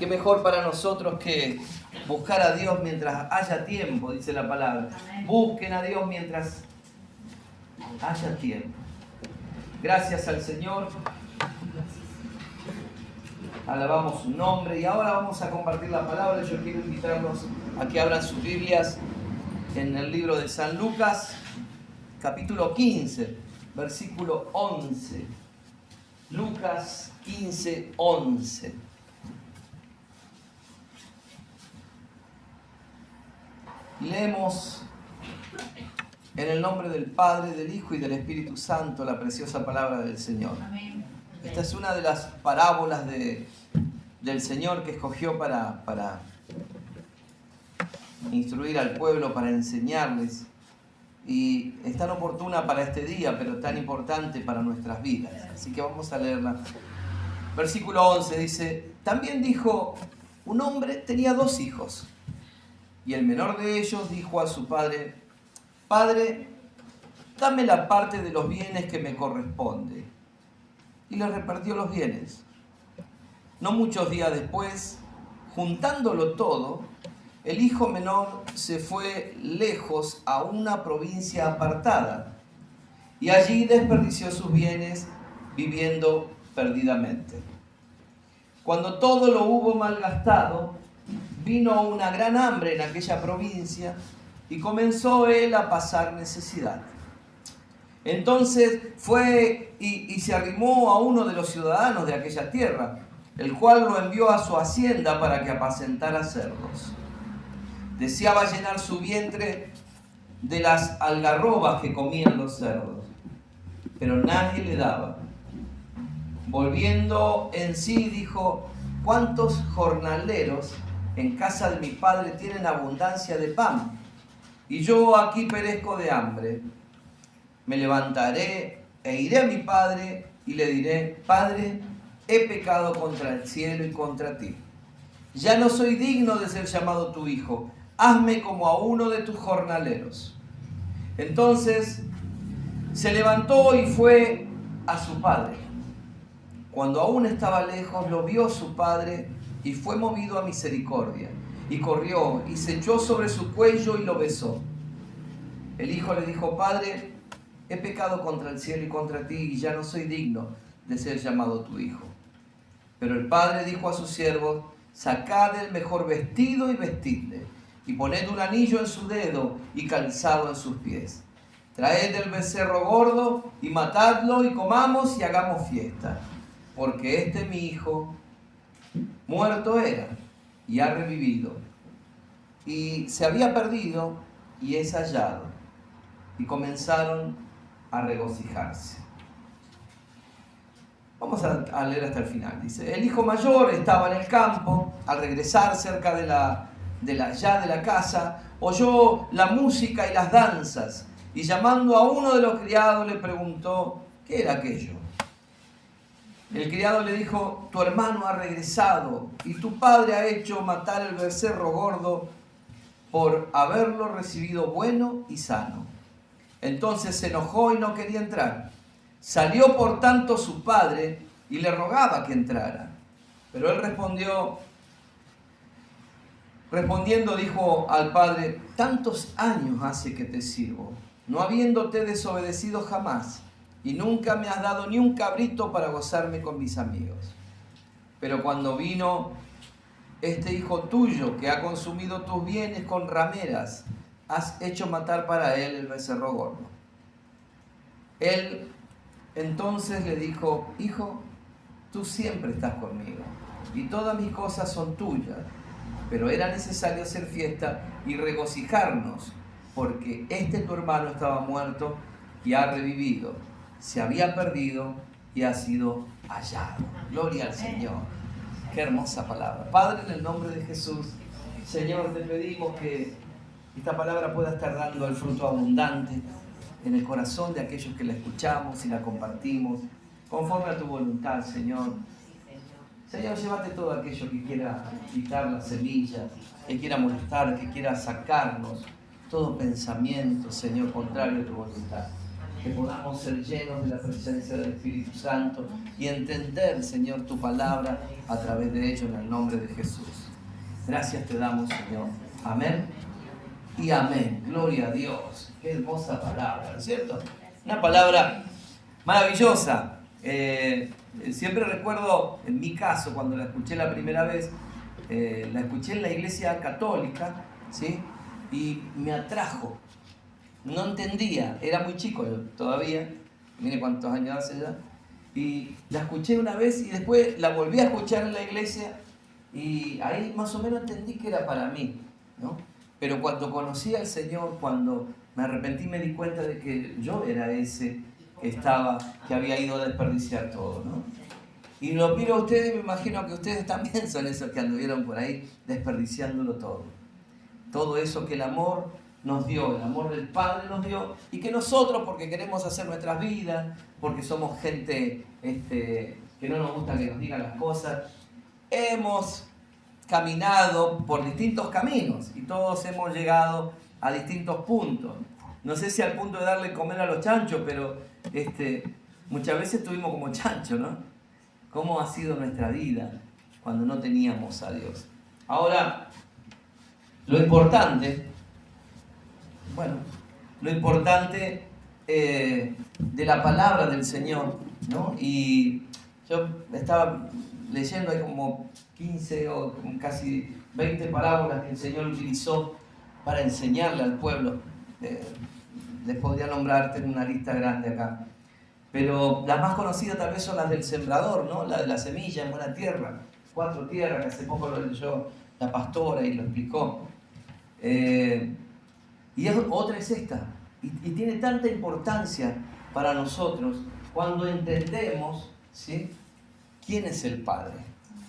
qué mejor para nosotros que buscar a Dios mientras haya tiempo, dice la palabra. Busquen a Dios mientras haya tiempo. Gracias al Señor. Alabamos su nombre y ahora vamos a compartir la palabra. Yo quiero invitarlos a que abran sus Biblias en el libro de San Lucas, capítulo 15, versículo 11. Lucas 15, 11. Leemos en el nombre del Padre, del Hijo y del Espíritu Santo la preciosa palabra del Señor. Amén. Esta es una de las parábolas del Señor que escogió para instruir al pueblo, para enseñarles. Y es tan oportuna para este día, pero tan importante para nuestras vidas. Así que vamos a leerla. Versículo 11 dice: También dijo, un hombre tenía 2 hijos. Y el menor de ellos dijo a su padre: Padre, dame la parte de los bienes que me corresponde. Y le repartió los bienes. No muchos días después, juntándolo todo, el hijo menor se fue lejos a una provincia apartada y allí desperdició sus bienes viviendo perdidamente. Cuando todo lo hubo malgastado, vino una gran hambre en aquella provincia y comenzó él a pasar necesidad. Entonces fue y se arrimó a uno de los ciudadanos de aquella tierra, el cual lo envió a su hacienda para que apacentara cerdos. Deseaba llenar su vientre de las algarrobas que comían los cerdos, pero nadie le daba. Volviendo en sí, dijo: ¿Cuántos jornaleros en casa de mi padre tienen abundancia de pan? Y yo aquí perezco de hambre. Me levantaré e iré a mi padre y le diré: Padre, he pecado contra el cielo y contra ti. Ya no soy digno de ser llamado tu hijo. Hazme como a uno de tus jornaleros. Entonces se levantó y fue a su padre. Cuando aún estaba lejos, lo vio su padre y fue movido a misericordia. Y corrió y se echó sobre su cuello y lo besó. El hijo le dijo: Padre, he pecado contra el cielo y contra ti, y ya no soy digno de ser llamado tu hijo. Pero el padre dijo a sus siervos: Sacad el mejor vestido y vestidle, y poned un anillo en su dedo y calzado en sus pies. Traed el becerro gordo y matadlo, y comamos y hagamos fiesta. Porque este mi hijo muerto era y ha revivido, y se había perdido y es hallado. Y comenzaron a regocijarse. Vamos a leer hasta el final. Dice: el hijo mayor estaba en el campo. Al regresar cerca de la casa, oyó la música y las danzas, y llamando a uno de los criados le preguntó qué era aquello. El criado le dijo: tu hermano ha regresado y tu padre ha hecho matar el becerro gordo por haberlo recibido bueno y sano. Entonces se enojó y no quería entrar. Salió por tanto su padre y le rogaba que entrara. Pero él respondiendo dijo al padre: tantos años hace que te sirvo, no habiéndote desobedecido jamás, y nunca me has dado ni un cabrito para gozarme con mis amigos. Pero cuando vino este hijo tuyo que ha consumido tus bienes con rameras, has hecho matar para él el becerro gordo. Él entonces le dijo: hijo, tú siempre estás conmigo y todas mis cosas son tuyas, pero era necesario hacer fiesta y regocijarnos, porque este tu hermano estaba muerto y ha revivido, se había perdido y ha sido hallado. Gloria al Señor. Qué hermosa palabra. Padre, en el nombre de Jesús, Señor, te pedimos que esta palabra pueda estar dando el fruto abundante en el corazón de aquellos que la escuchamos y la compartimos, conforme a tu voluntad, Señor. Señor, llévate todo aquello que quiera quitar la semilla, que quiera molestar, que quiera sacarnos todo pensamiento, Señor, contrario a tu voluntad. que podamos ser llenos de la presencia del Espíritu Santo y entender, Señor, tu palabra a través de ello en el nombre de Jesús. Gracias te damos, Señor. Amén y amén. Gloria a Dios. Qué hermosa palabra, ¿no es cierto? Una palabra maravillosa. Siempre recuerdo, en mi caso, cuando la escuché la primera vez, la escuché en la iglesia católica, ¿sí? Y me atrajo. No entendía, era muy chico yo todavía, mire cuántos años hace ya, y la escuché una vez y después la volví a escuchar en la iglesia y ahí más o menos entendí que era para mí, ¿no? Pero cuando conocí al Señor, cuando me arrepentí, me di cuenta de que yo era ese que había ido a desperdiciar todo, ¿no? Y lo miro a ustedes y me imagino que ustedes también son esos que anduvieron por ahí desperdiciándolo todo. Todo eso que el amor nos dio, el amor del Padre nos dio, y que nosotros, porque queremos hacer nuestras vidas, porque somos gente que no nos gusta que nos digan las cosas, hemos caminado por distintos caminos y todos hemos llegado a distintos puntos. No sé si al punto de darle comer a los chanchos, pero muchas veces estuvimos como chanchos, ¿no? ¿Cómo ha sido nuestra vida cuando no teníamos a Dios? Ahora, lo importante de la palabra del Señor, ¿no? Y yo estaba leyendo, hay como 15 o casi 20 parábolas que el Señor utilizó para enseñarle al pueblo. Les podría nombrar, tengo una lista grande acá. Pero las más conocidas tal vez son las del sembrador, ¿no? La de la semilla en buena tierra. 4 tierras, que hace poco lo leyó la pastora y lo explicó. Y otra es esta. Y tiene tanta importancia para nosotros cuando entendemos, ¿sí?, quién es el Padre.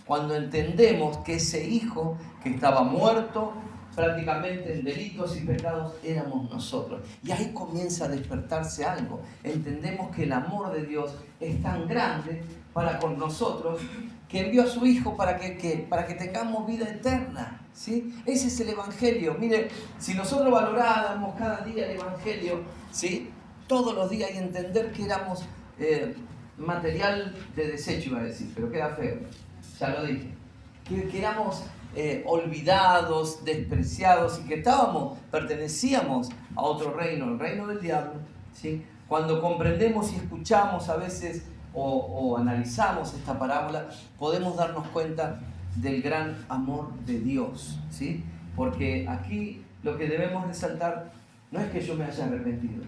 Cuando entendemos que ese Hijo que estaba muerto prácticamente en delitos y pecados éramos nosotros. Y ahí comienza a despertarse algo. Entendemos que el amor de Dios es tan grande para con nosotros que envió a su Hijo para que tengamos vida eterna, ¿sí? Ese es el Evangelio. Mire, si nosotros valoráramos cada día el Evangelio, ¿sí?, todos los días, y entender que éramos material de desecho, iba a decir, pero queda feo, ya lo dije, que éramos olvidados, despreciados, y que pertenecíamos a otro reino, el reino del diablo, ¿sí? Cuando comprendemos y escuchamos a veces o analizamos esta parábola, podemos darnos cuenta del gran amor de Dios, ¿sí? Porque aquí lo que debemos resaltar no es que yo me haya arrepentido,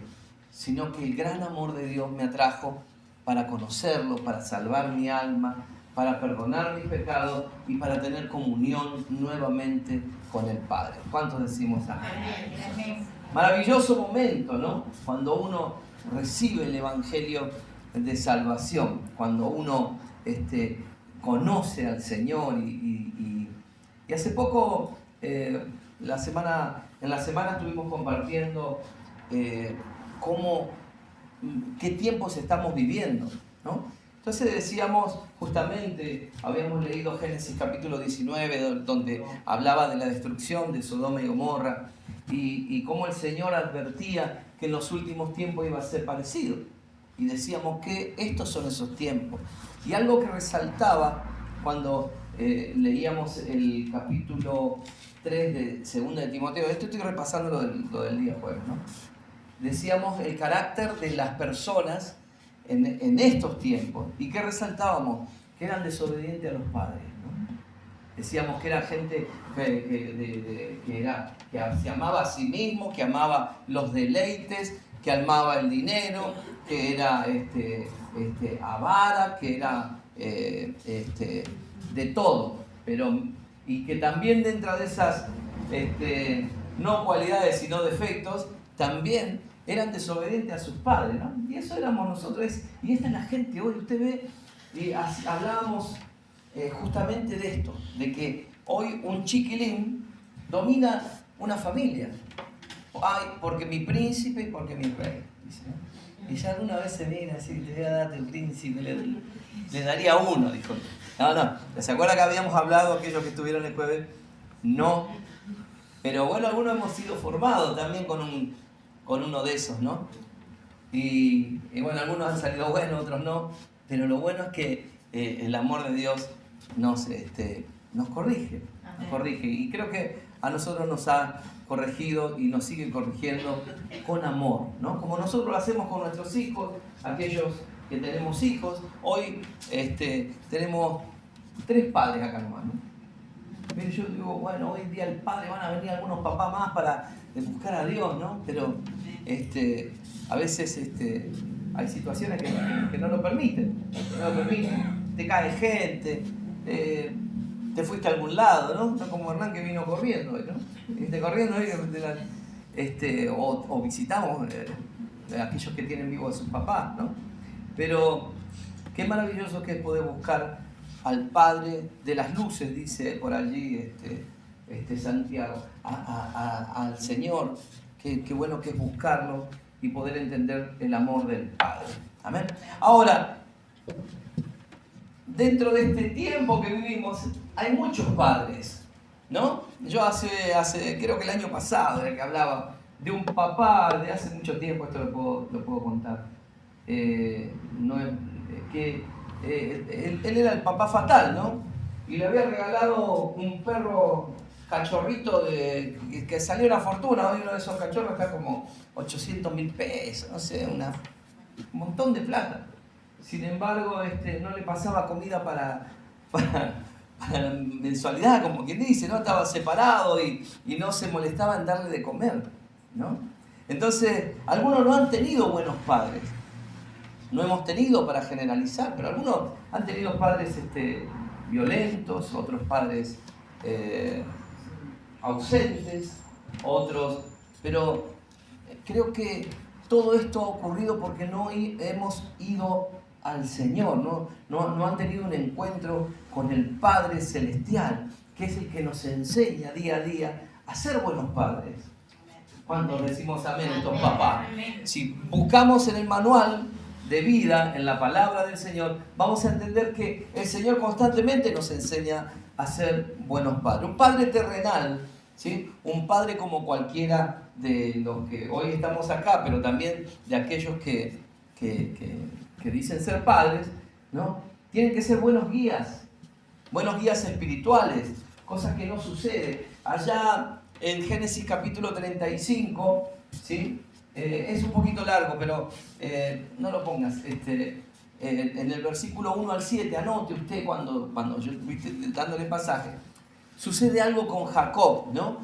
sino que el gran amor de Dios me atrajo para conocerlo, para salvar mi alma, para perdonar mis pecados y para tener comunión nuevamente con el Padre. ¿Cuántos decimos amén? Maravilloso momento, ¿no? Cuando uno recibe el Evangelio de salvación, cuando uno conoce al Señor y hace poco, en la semana estuvimos compartiendo qué tiempos estamos viviendo, ¿no? Entonces decíamos, justamente, habíamos leído Génesis capítulo 19, donde hablaba de la destrucción de Sodoma y Gomorra, y cómo el Señor advertía que en los últimos tiempos iba a ser parecido. Y decíamos que estos son esos tiempos. Y algo que resaltaba cuando leíamos el capítulo 3 de 2 de Timoteo, esto estoy repasando lo del día jueves, ¿no? Decíamos el carácter de las personas en estos tiempos. ¿Y qué resaltábamos? Que eran desobedientes a los padres, ¿no? Decíamos que era gente que se amaba a sí mismo, que amaba los deleites, que amaba el dinero, que era avara, que era de todo. Y que también dentro de esas no cualidades sino defectos, también eran desobedientes a sus padres, ¿no? Y eso éramos nosotros. Y esta es la gente hoy. Usted ve, y hablábamos justamente de esto, de que hoy un chiquilín domina una familia. Ay, porque mi príncipe y porque mi rey, dice, ¿no? Y ya alguna vez se viene así, te voy a dar tu príncipe, le daría uno, dijo. No. ¿Se acuerda que habíamos hablado, aquellos que estuvieron el jueves? No. Pero bueno, algunos hemos sido formados también con uno de esos, ¿no? Y bueno, algunos han salido buenos, otros no, pero lo bueno es que el amor de Dios nos corrige, nos corrige. Y creo que a nosotros nos ha corregido y nos sigue corrigiendo con amor, ¿no? Como nosotros lo hacemos con nuestros hijos, aquellos que tenemos hijos. Hoy tenemos 3 padres acá nomás, ¿no? Pero yo digo, bueno, hoy día el padre, van a venir algunos papás más para buscar a Dios, ¿no? Pero a veces hay situaciones que no lo permiten, te cae gente, te fuiste a algún lado, ¿no? No como Hernán que vino corriendo hoy, ¿no? Corriendo hoy, o visitamos aquellos que tienen vivos a sus papás, ¿no? Pero qué maravilloso que es poder buscar al Padre de las luces, dice por allí Santiago, al Señor. Qué bueno que es buscarlo y poder entender el amor del Padre. Amén. Ahora, dentro de este tiempo que vivimos, hay muchos padres, ¿no? Yo hace creo que el año pasado era que hablaba de un papá de hace mucho tiempo, esto lo puedo contar. Él era el papá fatal, ¿no? Y le había regalado un perro cachorrito que salió una fortuna. Hoy uno de esos cachorros está como 800.000 pesos, no sé, un montón de plata. Sin embargo, no le pasaba comida para la mensualidad, como quien dice, ¿no? Estaba separado y no se molestaba en darle de comer, ¿no? Entonces, algunos no han tenido buenos padres. No hemos tenido, para generalizar, pero algunos han tenido padres violentos, otros padres ausentes, otros... Pero creo que todo esto ha ocurrido porque no hemos ido al Señor, no han tenido un encuentro con el Padre Celestial, que es el que nos enseña día a día a ser buenos padres. ¿Cuántos decimos amén, estos papás? Si buscamos en el manual de vida, en la palabra del Señor, vamos a entender que el Señor constantemente nos enseña a ser buenos padres. Un padre terrenal, ¿sí? Un padre como cualquiera de los que hoy estamos acá, pero también de aquellos que dicen ser padres, ¿no? Tienen que ser buenos guías espirituales, cosas que no sucede. Allá en Génesis capítulo 35, ¿sí? Es un poquito largo, pero no lo pongas. En el versículo 1 al 7, anote usted cuando yo dándole pasaje. Sucede algo con Jacob, ¿no?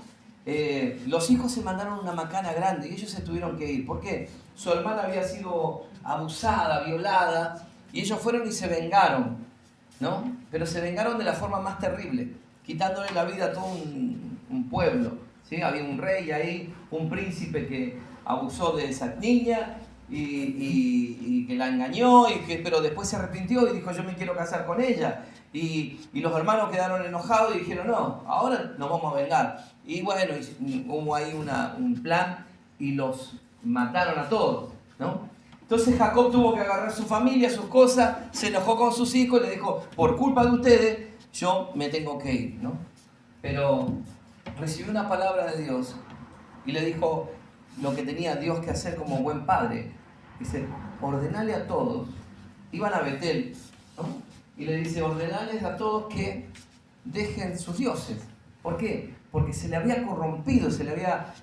Los hijos se mandaron una macana grande y ellos se tuvieron que ir. ¿Por qué? Su hermana había sido abusada, violada, y ellos fueron y se vengaron, ¿no? Pero se vengaron de la forma más terrible, quitándole la vida a todo un pueblo, ¿sí? Había un rey ahí, un príncipe que abusó de esa niña y que la engañó, pero después se arrepintió y dijo, yo me quiero casar con ella. Y los hermanos quedaron enojados y dijeron, no, ahora nos vamos a vengar. Y bueno, hubo ahí un plan y los mataron a todos, ¿no? Entonces Jacob tuvo que agarrar su familia, sus cosas, se enojó con sus hijos y le dijo, por culpa de ustedes, yo me tengo que ir, ¿no? Pero recibió una palabra de Dios y le dijo lo que tenía Dios que hacer como buen padre. Dice, ordenale a todos. Iban a Betel, ¿no? Y le dice, ordenales a todos que dejen sus dioses. ¿Por qué? Porque se le había corrompido,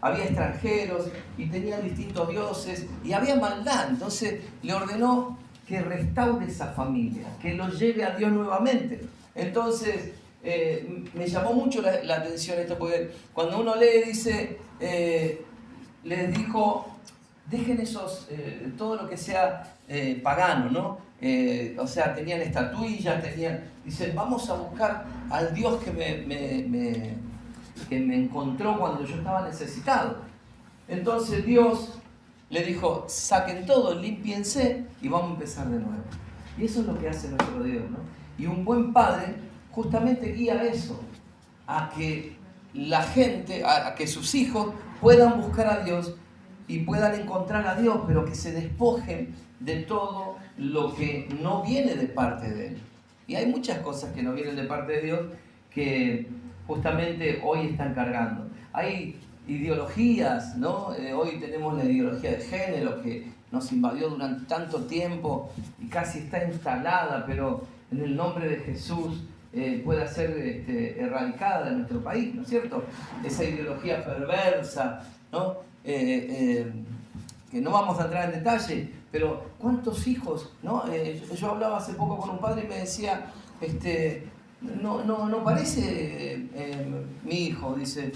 había extranjeros y tenían distintos dioses y había maldad. Entonces le ordenó que restaure esa familia, que los lleve a Dios nuevamente. Entonces me llamó mucho la atención esto, porque cuando uno lee dice, les dijo, dejen todo lo que sea pagano, ¿no? O sea, tenían estatuillas, dicen, vamos a buscar al Dios que me encontró cuando yo estaba necesitado. Entonces Dios le dijo, saquen todo, límpiense y vamos a empezar de nuevo. Y eso es lo que hace nuestro Dios, ¿no? Y un buen padre justamente guía eso, a que la gente, a que sus hijos puedan buscar a Dios y puedan encontrar a Dios, pero que se despojen de todo lo que no viene de parte de Él. Y hay muchas cosas que no vienen de parte de Dios que justamente hoy están cargando. Hay ideologías, ¿no? Hoy tenemos la ideología de género que nos invadió durante tanto tiempo y casi está instalada, pero en el nombre de Jesús pueda ser erradicada de nuestro país, ¿no es cierto? Esa ideología perversa, ¿no? Que no vamos a entrar en detalle, pero ¿cuántos hijos? ¿No? Yo hablaba hace poco con un padre y me decía, no parece mi hijo, dice,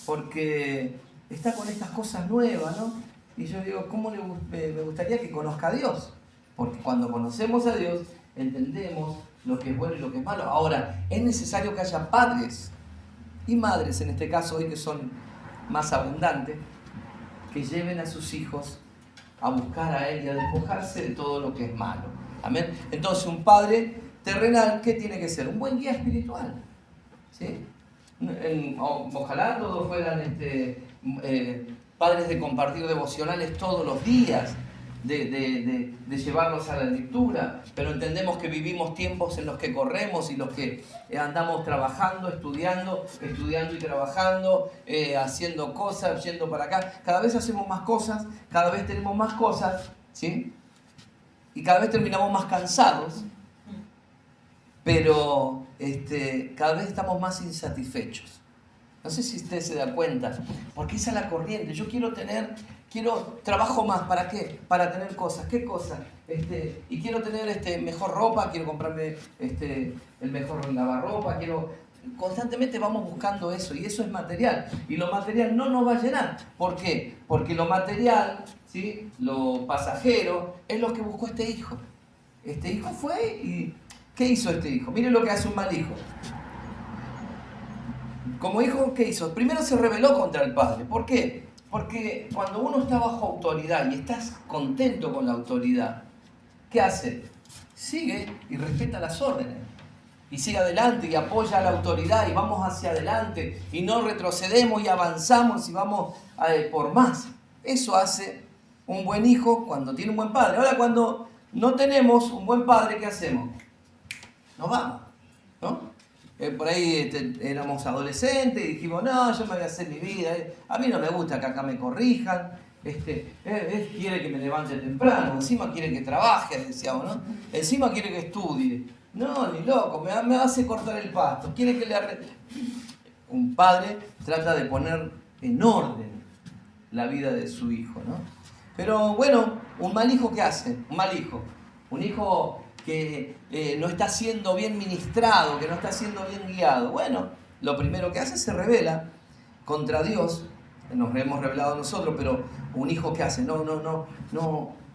porque está con estas cosas nuevas, ¿no? Y yo digo, ¿cómo me gustaría que conozca a Dios? Porque cuando conocemos a Dios, entendemos lo que es bueno y lo que es malo. Ahora, es necesario que haya padres y madres, en este caso hoy que son más abundantes, que lleven a sus hijos a buscar a Él y a despojarse de todo lo que es malo. Amén. Entonces, un padre terrenal, ¿qué tiene que ser? Un buen guía espiritual. ¿Sí? Ojalá todos fueran padres de compartir devocionales todos los días, de llevarlos a la lectura, pero entendemos que vivimos tiempos en los que corremos y los que andamos trabajando, estudiando y trabajando, haciendo cosas, yendo para acá. Cada vez hacemos más cosas, cada vez tenemos más cosas, ¿sí? Y cada vez terminamos más cansados, pero cada vez estamos más insatisfechos. No sé si usted se da cuenta, porque esa es la corriente. Yo trabajo más, ¿para qué? Para tener cosas. ¿Qué cosas? Y quiero tener mejor ropa, quiero comprarme el mejor lavarropa, constantemente vamos buscando eso, y eso es material. Y lo material no nos va a llenar. ¿Por qué? Porque lo material, ¿sí? Lo pasajero, es lo que buscó este hijo. Este hijo fue y... ¿qué hizo este hijo? Miren lo que hace un mal hijo. Como hijo, ¿qué hizo? Primero se rebeló contra el padre. ¿Por qué? Porque cuando uno está bajo autoridad y estás contento con la autoridad, ¿qué hace? Sigue y respeta las órdenes. Y sigue adelante y apoya a la autoridad y vamos hacia adelante y no retrocedemos y avanzamos y vamos por más. Eso hace un buen hijo cuando tiene un buen padre. Ahora, cuando no tenemos un buen padre, ¿qué hacemos? Nos vamos, ¿no? Por ahí éramos adolescentes y dijimos, no, yo me voy a hacer mi vida, a mí no me gusta que acá me corrijan, quiere que me levante temprano, encima quiere que trabaje, decíamos, ¿no? Encima quiere que estudie, no, ni loco, me hace cortar el pasto, quiere que Un padre trata de poner en orden la vida de su hijo, ¿no? Pero bueno, un mal hijo, ¿qué hace? Un hijo que no está siendo bien ministrado, que no está siendo bien guiado. Bueno, lo primero que hace se rebela contra Dios. Nos hemos rebelado nosotros, pero un hijo que hace no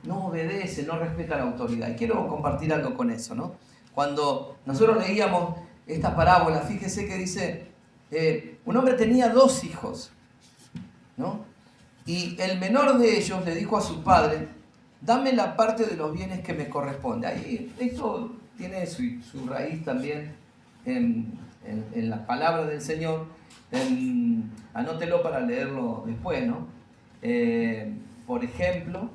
obedece, no respeta la autoridad. Y quiero compartir algo con eso, ¿no? Cuando nosotros leíamos esta parábola, fíjese que dice, un hombre tenía 2 hijos, ¿no? Y el menor de ellos le dijo a su padre, dame la parte de los bienes que me corresponde. Ahí, esto tiene su raíz también en la palabra del Señor. Anótelo para leerlo después, ¿no? Por ejemplo,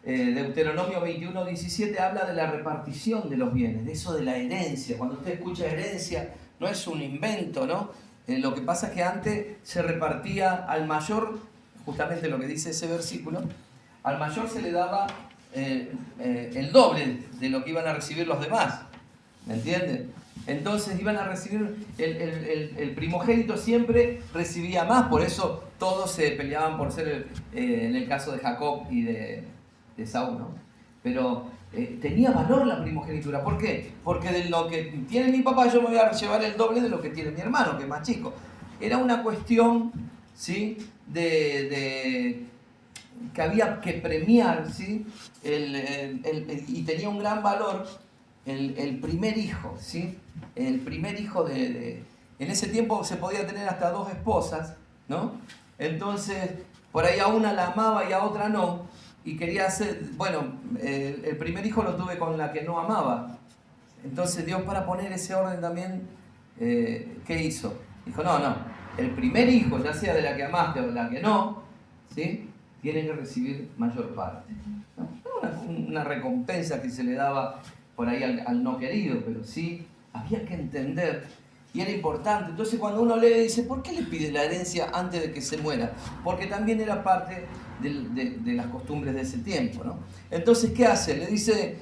Deuteronomio 21:17 habla de la repartición de los bienes, de eso de la herencia. Cuando usted escucha herencia, no es un invento, ¿no? Lo que pasa es que antes se repartía al mayor, justamente lo que dice ese versículo, al mayor se le daba el doble de lo que iban a recibir los demás, ¿me entienden? Entonces iban a recibir, el primogénito siempre recibía más, por eso todos se peleaban por ser, en el caso de Jacob y de Saúl, ¿no? Pero tenía valor la primogenitura. ¿Por qué? Porque de lo que tiene mi papá yo me voy a llevar el doble de lo que tiene mi hermano, que es más chico. Era una cuestión, ¿sí?, que había que premiar, ¿sí?, y tenía un gran valor el primer hijo, ¿sí? El primer hijo en ese tiempo se podía tener hasta 2 esposas, ¿no? Entonces, por ahí a una la amaba y a otra no, y quería hacer, bueno, el primer hijo lo tuve con la que no amaba. Entonces Dios, para poner ese orden también, ¿qué hizo? Dijo, no, el primer hijo, ya sea de la que amaste o de la que no, ¿sí?, tiene que recibir mayor parte, ¿no? Una recompensa que se le daba por ahí al no querido, pero sí había que entender, y era importante. Entonces cuando uno lee dice, ¿por qué le pide la herencia antes de que se muera? Porque también era parte de las costumbres de ese tiempo, ¿no? Entonces, ¿qué hace? Le dice,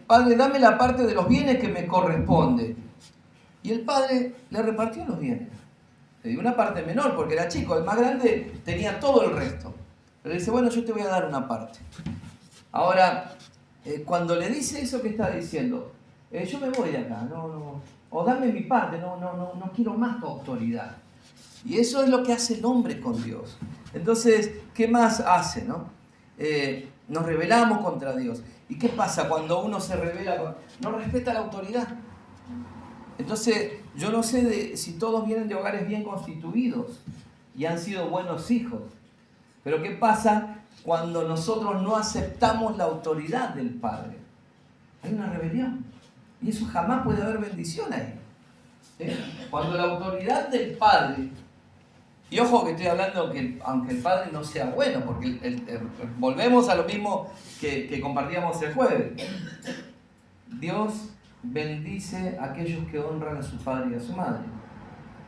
padre, dame la parte de los bienes que me corresponde. Y el padre le repartió los bienes. Le dio una parte menor porque era chico, el más grande tenía todo el resto. Pero le dice, bueno, yo te voy a dar una parte. Ahora, cuando le dice eso que está diciendo, yo me voy de acá, o dame mi parte, no quiero más tu autoridad. Y eso es lo que hace el hombre con Dios. Entonces, ¿qué más hace, no? Nos rebelamos contra Dios. ¿Y qué pasa cuando uno se rebela? No respeta la autoridad. Entonces, yo no sé si todos vienen de hogares bien constituidos y han sido buenos hijos. Pero ¿qué pasa cuando nosotros no aceptamos la autoridad del Padre? Hay una rebelión. Y eso jamás puede haber bendición ahí. Cuando la autoridad del Padre, y ojo que estoy hablando que aunque el Padre no sea bueno, porque volvemos a lo mismo que compartíamos el jueves. Dios bendice a aquellos que honran a su padre y a su madre.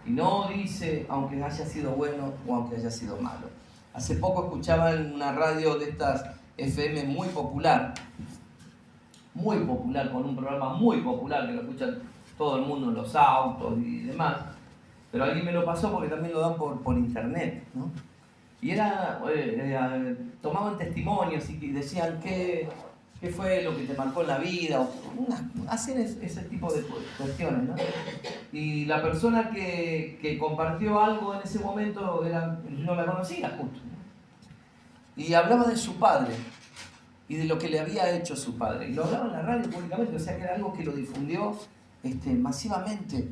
Y no dice aunque haya sido bueno o aunque haya sido malo. Hace poco escuchaba en una radio de estas FM muy popular, con un programa muy popular que lo escuchan todo el mundo en los autos y demás, pero alguien me lo pasó porque también lo dan por internet, ¿no? Y tomaban testimonios y decían qué fue lo que te marcó en la vida, hacen ese tipo de cuestiones, ¿no? Y la persona que compartió algo en ese momento no la conocía justo, ¿no? Y hablaba de su padre y de lo que le había hecho su padre. Y lo hablaba en la radio públicamente, o sea que era algo que lo difundió masivamente.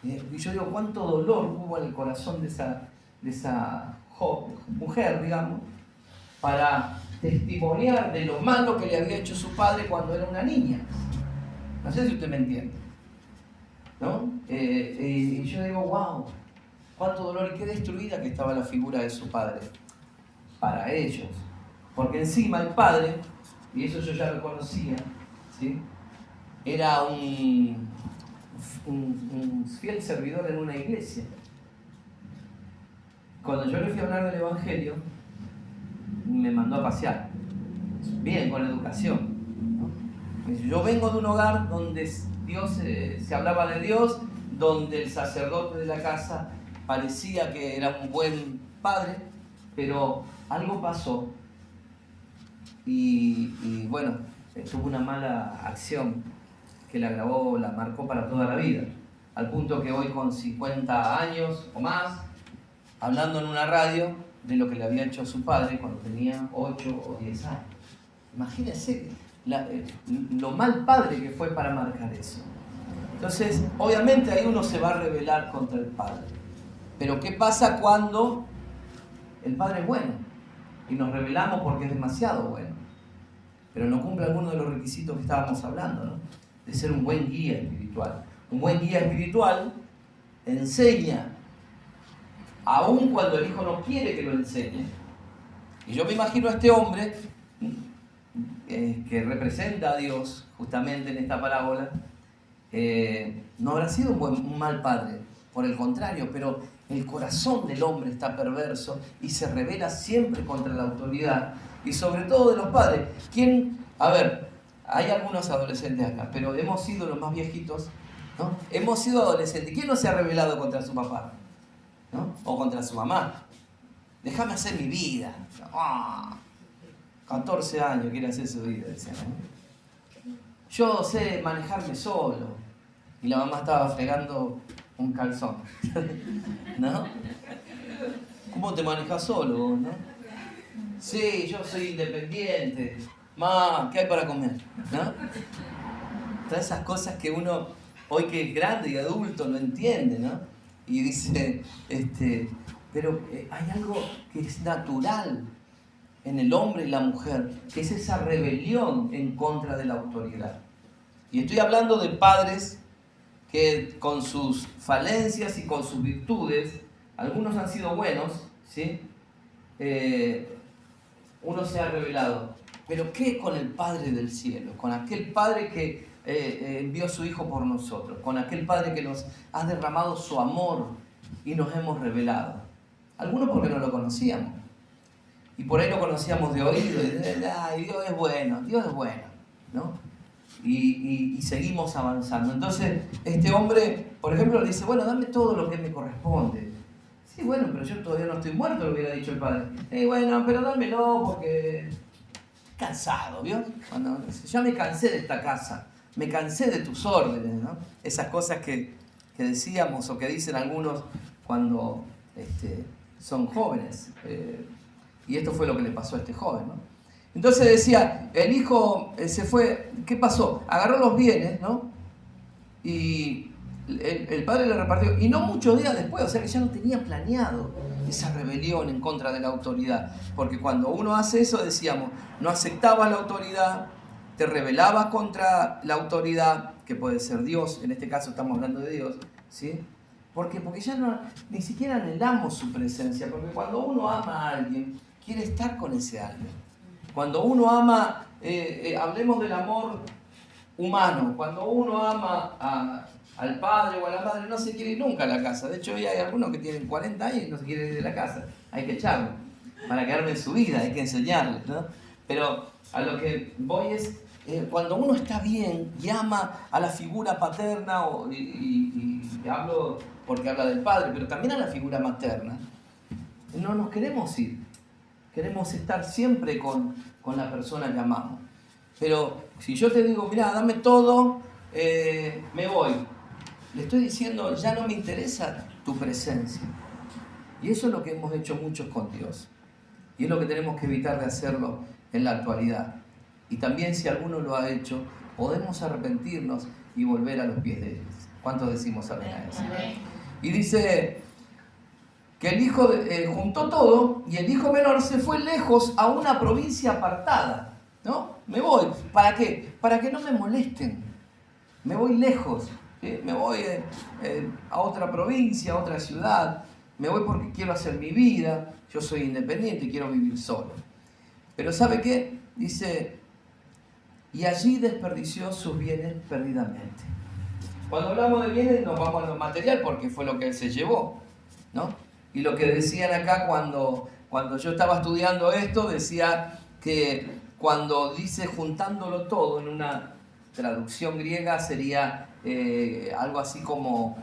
Y yo digo, cuánto dolor hubo en el corazón de esa mujer, digamos, para testimoniar de lo malo que le había hecho su padre cuando era una niña. No sé si usted me entiende, ¿no? Y yo digo, wow, cuánto dolor y qué destruida que estaba la figura de su padre para ellos. Porque encima el padre, y eso yo ya lo conocía, ¿sí? Era un fiel servidor en una iglesia. Cuando yo le fui a hablar del Evangelio, me mandó a pasear, bien, con educación, ¿no? Yo vengo de un hogar donde Dios se hablaba de Dios, donde el sacerdote de la casa parecía que era un buen padre, pero algo pasó y bueno, tuvo una mala acción que la marcó para toda la vida, al punto que hoy con 50 años o más, hablando en una radio de lo que le había hecho a su padre cuando tenía 8 o 10 años. Imagínense lo mal padre que fue para marcar eso. Entonces, obviamente ahí uno se va a rebelar contra el padre. Pero ¿qué pasa cuando el padre es bueno? Y nos rebelamos porque es demasiado bueno. Pero no cumple alguno de los requisitos que estábamos hablando, ¿no? De ser un buen guía espiritual. Un buen guía espiritual enseña, aun cuando el hijo no quiere que lo enseñe. Y yo me imagino a este hombre que representa a Dios justamente en esta parábola, no habrá sido un mal padre, por el contrario, pero el corazón del hombre está perverso y se rebela siempre contra la autoridad y sobre todo de los padres. A ver, hay algunos adolescentes acá, pero hemos sido los más viejitos, ¿no? Hemos sido adolescentes. ¿Quién no se ha rebelado contra su papá? ¿No? O contra su mamá? Déjame hacer mi vida. 14 años quiere hacer su vida, decían, ¿no? Yo sé manejarme solo. Y la mamá estaba fregando un calzón. ¿No? ¿Cómo te manejas solo, no? Sí, yo soy independiente. Ma, ¿qué hay para comer? ¿No? Todas esas cosas que uno, hoy que es grande y adulto, no entiende, ¿no? Y dice, pero hay algo que es natural en el hombre y la mujer, que es esa rebelión en contra de la autoridad. Y estoy hablando de padres que con sus falencias y con sus virtudes, algunos han sido buenos, ¿sí? Uno se ha rebelado. Pero ¿qué con el Padre del cielo? Con aquel Padre que envió a su Hijo por nosotros, con aquel Padre que nos ha derramado su amor y nos hemos rebelado. Algunos porque no lo conocíamos, y por ahí lo conocíamos de oído, y ay, Dios es bueno, ¿no? Y seguimos avanzando. Entonces, este hombre, por ejemplo, le dice, bueno, dame todo lo que me corresponde. Sí, bueno, pero yo todavía no estoy muerto, le hubiera dicho el padre. Bueno, pero dámelo porque cansado, ¿vio? Cuando, ya me cansé de esta casa, me cansé de tus órdenes, ¿no? Esas cosas que decíamos o que dicen algunos cuando son jóvenes. Y esto fue lo que le pasó a este joven, ¿no? Entonces decía, el hijo se fue, ¿qué pasó? Agarró los bienes, ¿no? Y el padre le repartió, y no muchos días después, o sea que ya no tenía planeado esa rebelión en contra de la autoridad, porque cuando uno hace eso, decíamos, no aceptabas la autoridad, te rebelabas contra la autoridad, que puede ser Dios, en este caso estamos hablando de Dios, ¿sí? ¿Por qué? Porque ya no, ni siquiera anhelamos su presencia, porque cuando uno ama a alguien, quiere estar con ese alguien. Cuando uno ama, hablemos del amor humano, cuando uno ama al padre o a la madre, no se quiere ir nunca a la casa. De hecho, hoy hay algunos que tienen 40 años y no se quieren ir de la casa. Hay que echarlos para quedarme en su vida, hay que enseñarles, ¿no? Pero a lo que voy es, cuando uno está bien y ama a la figura paterna, y hablo porque habla del padre, pero también a la figura materna, no nos queremos ir. Queremos estar siempre con la persona que amamos. Pero si yo te digo, mirá, dame todo, me voy. Le estoy diciendo, ya no me interesa tu presencia. Y eso es lo que hemos hecho muchos con Dios. Y es lo que tenemos que evitar de hacerlo en la actualidad. Y también si alguno lo ha hecho, podemos arrepentirnos y volver a los pies de Él. ¿Cuántos decimos amén a eso? Y dice que el hijo juntó todo y el hijo menor se fue lejos a una provincia apartada, ¿no? Me voy. ¿Para qué? Para que no me molesten. Me voy lejos. ¿Sí? Me voy a otra provincia, a otra ciudad. Me voy porque quiero hacer mi vida. Yo soy independiente y quiero vivir solo. Pero ¿sabe qué? Dice, y allí desperdició sus bienes perdidamente. Cuando hablamos de bienes nos vamos a lo material porque fue lo que él se llevó, ¿no? Y lo que decían acá cuando yo estaba estudiando esto, decía que cuando dice juntándolo todo, en una traducción griega sería algo así como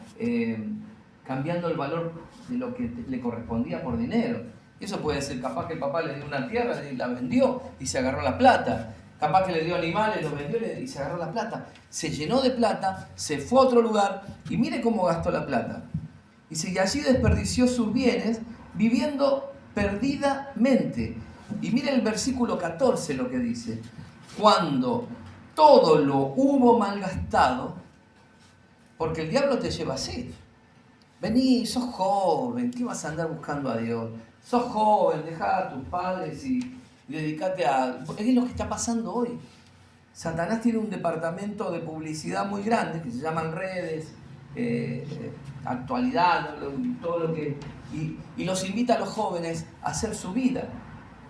cambiando el valor de lo que le correspondía por dinero. Eso puede ser, capaz que el papá le dio una tierra y la vendió y se agarró la plata. Capaz que le dio animales, los vendió y se agarró la plata. Se llenó de plata, se fue a otro lugar y mire cómo gastó la plata. Dice, y allí desperdició sus bienes viviendo perdidamente. Y mire el versículo 14 lo que dice. Cuando todo lo hubo malgastado, porque el diablo te lleva así. Vení, sos joven, ¿qué vas a andar buscando a Dios? Sos joven, dejá a tus padres y dedícate a... Es lo que está pasando hoy. Satanás tiene un departamento de publicidad muy grande que se llaman redes, actualidad, todo lo que... Y los invita a los jóvenes a hacer su vida,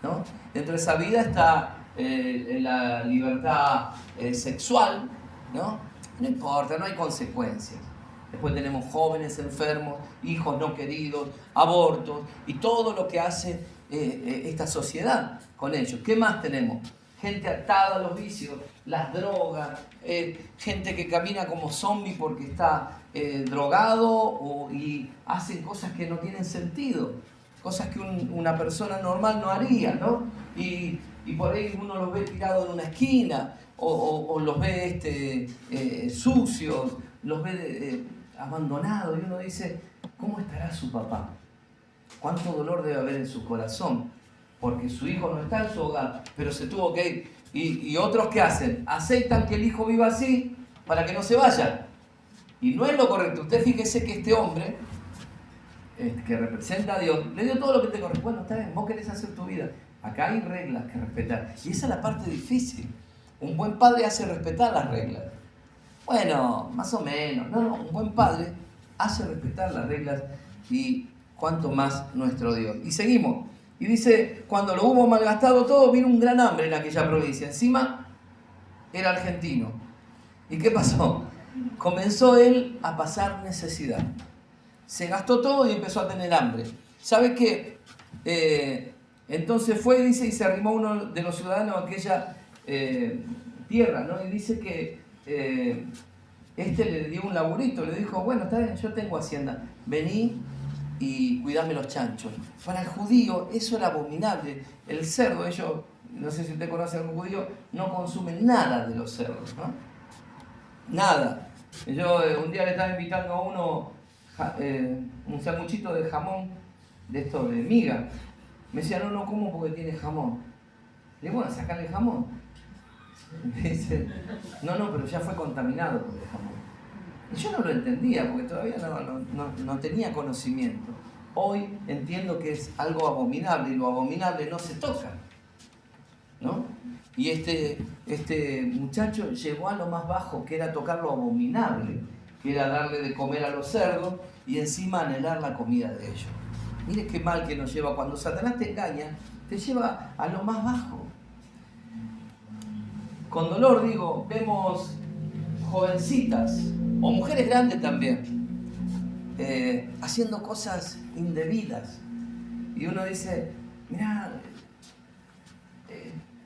¿no? Dentro de esa vida está la libertad sexual, ¿no? No importa, no hay consecuencias. Después tenemos jóvenes enfermos, hijos no queridos, abortos y todo lo que hace esta sociedad con ellos. ¿Qué más tenemos? Gente atada a los vicios, las drogas, gente que camina como zombie porque está drogado y hacen cosas que no tienen sentido, cosas que una persona normal no haría, ¿no? Y por ahí uno los ve tirados en una esquina o los ve sucios, los ve abandonados y uno dice, ¿cómo estará su papá? ¿Cuánto dolor debe haber en su corazón? Porque su hijo no está en su hogar, pero se tuvo que ir. Y otros, ¿qué hacen? Aceptan que el hijo viva así para que no se vaya. Y no es lo correcto. Usted fíjese que este hombre, que representa a Dios, le dio todo lo que te corresponde. Bueno, está bien, vos querés hacer tu vida. Acá hay reglas que respetar. Y esa es la parte difícil. Un buen padre hace respetar las reglas. Bueno, más o menos. No, un buen padre hace respetar las reglas y cuanto más nuestro Dios. Y seguimos. Y dice, cuando lo hubo malgastado todo, vino un gran hambre en aquella provincia. Encima era argentino. ¿Y qué pasó? Comenzó él a pasar necesidad. Se gastó todo y empezó a tener hambre. ¿Sabe qué? Entonces fue, dice, y se arrimó uno de los ciudadanos a aquella tierra, ¿no? Y dice que le dio un laburito, le dijo, bueno, está bien, yo tengo hacienda, vení y cuidame los chanchos. Para el judío eso era abominable. El cerdo, ellos, no sé si usted conoce a algún judío, no consumen nada de los cerdos, ¿no? Nada. Yo un día le estaba invitando a uno un sanguchito de jamón, de esto, de miga. Me decía, no como porque tiene jamón. Le digo, bueno, sacarle jamón. Me dice, no, pero ya fue contaminado por el jamón. Y yo no lo entendía, porque todavía no tenía conocimiento. Hoy entiendo que es algo abominable, y lo abominable no se toca, ¿no? Y este muchacho llegó a lo más bajo, que era tocar lo abominable, que era darle de comer a los cerdos y encima anhelar la comida de ellos. Mire qué mal que nos lleva. Cuando Satanás te engaña, te lleva a lo más bajo. Con dolor, digo, vemos jovencitas, o mujeres grandes también, haciendo cosas indebidas. Y uno dice, mirá,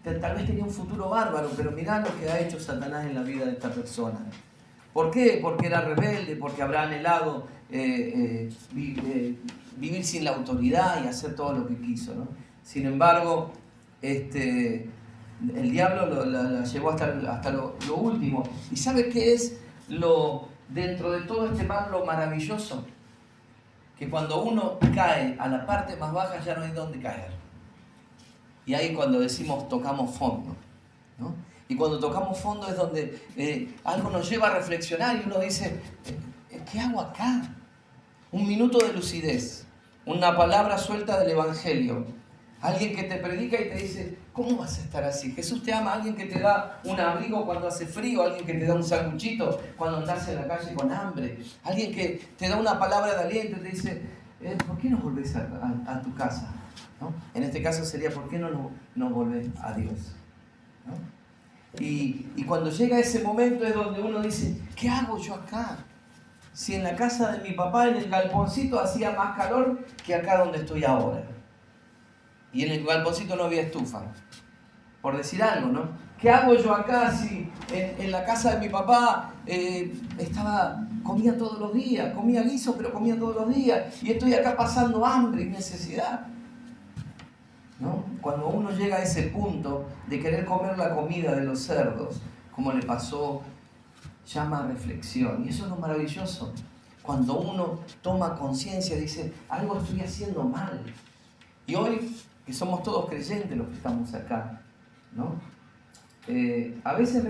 tal vez tenía un futuro bárbaro, pero mirá lo que ha hecho Satanás en la vida de esta persona. ¿Por qué? Porque era rebelde, porque habrá anhelado vivir sin la autoridad y hacer todo lo que quiso, ¿no? Sin embargo, el diablo la llevó hasta lo último. ¿Y sabe qué es dentro de todo este mal lo maravilloso? Que cuando uno cae a la parte más baja ya no hay dónde caer. Y ahí cuando decimos tocamos fondo, ¿no? Y cuando tocamos fondo es donde algo nos lleva a reflexionar y uno dice, ¿qué hago acá? Un minuto de lucidez, una palabra suelta del Evangelio, alguien que te predica y te dice, ¿cómo vas a estar así? Jesús te ama, alguien que te da un abrigo cuando hace frío, alguien que te da un sanguchito cuando andas en la calle con hambre, alguien que te da una palabra de aliento y te dice, ¿por qué no volvés a tu casa? ¿No? En este caso sería, ¿por qué no volvés a Dios? ¿No? Y cuando llega ese momento es donde uno dice, ¿qué hago yo acá? Si en la casa de mi papá, en el galponcito, hacía más calor que acá donde estoy ahora. Y en el galponcito no había estufa. Por decir algo, ¿no? ¿Qué hago yo acá si en la casa de mi papá comía todos los días? Comía guiso, pero comía todos los días. Y estoy acá pasando hambre y necesidad. ¿No? Cuando uno llega a ese punto de querer comer la comida de los cerdos, como le pasó, llama a reflexión. Y eso es lo maravilloso. Cuando uno toma conciencia, dice, algo estoy haciendo mal. Y hoy, que somos todos creyentes los que estamos acá, ¿no? A veces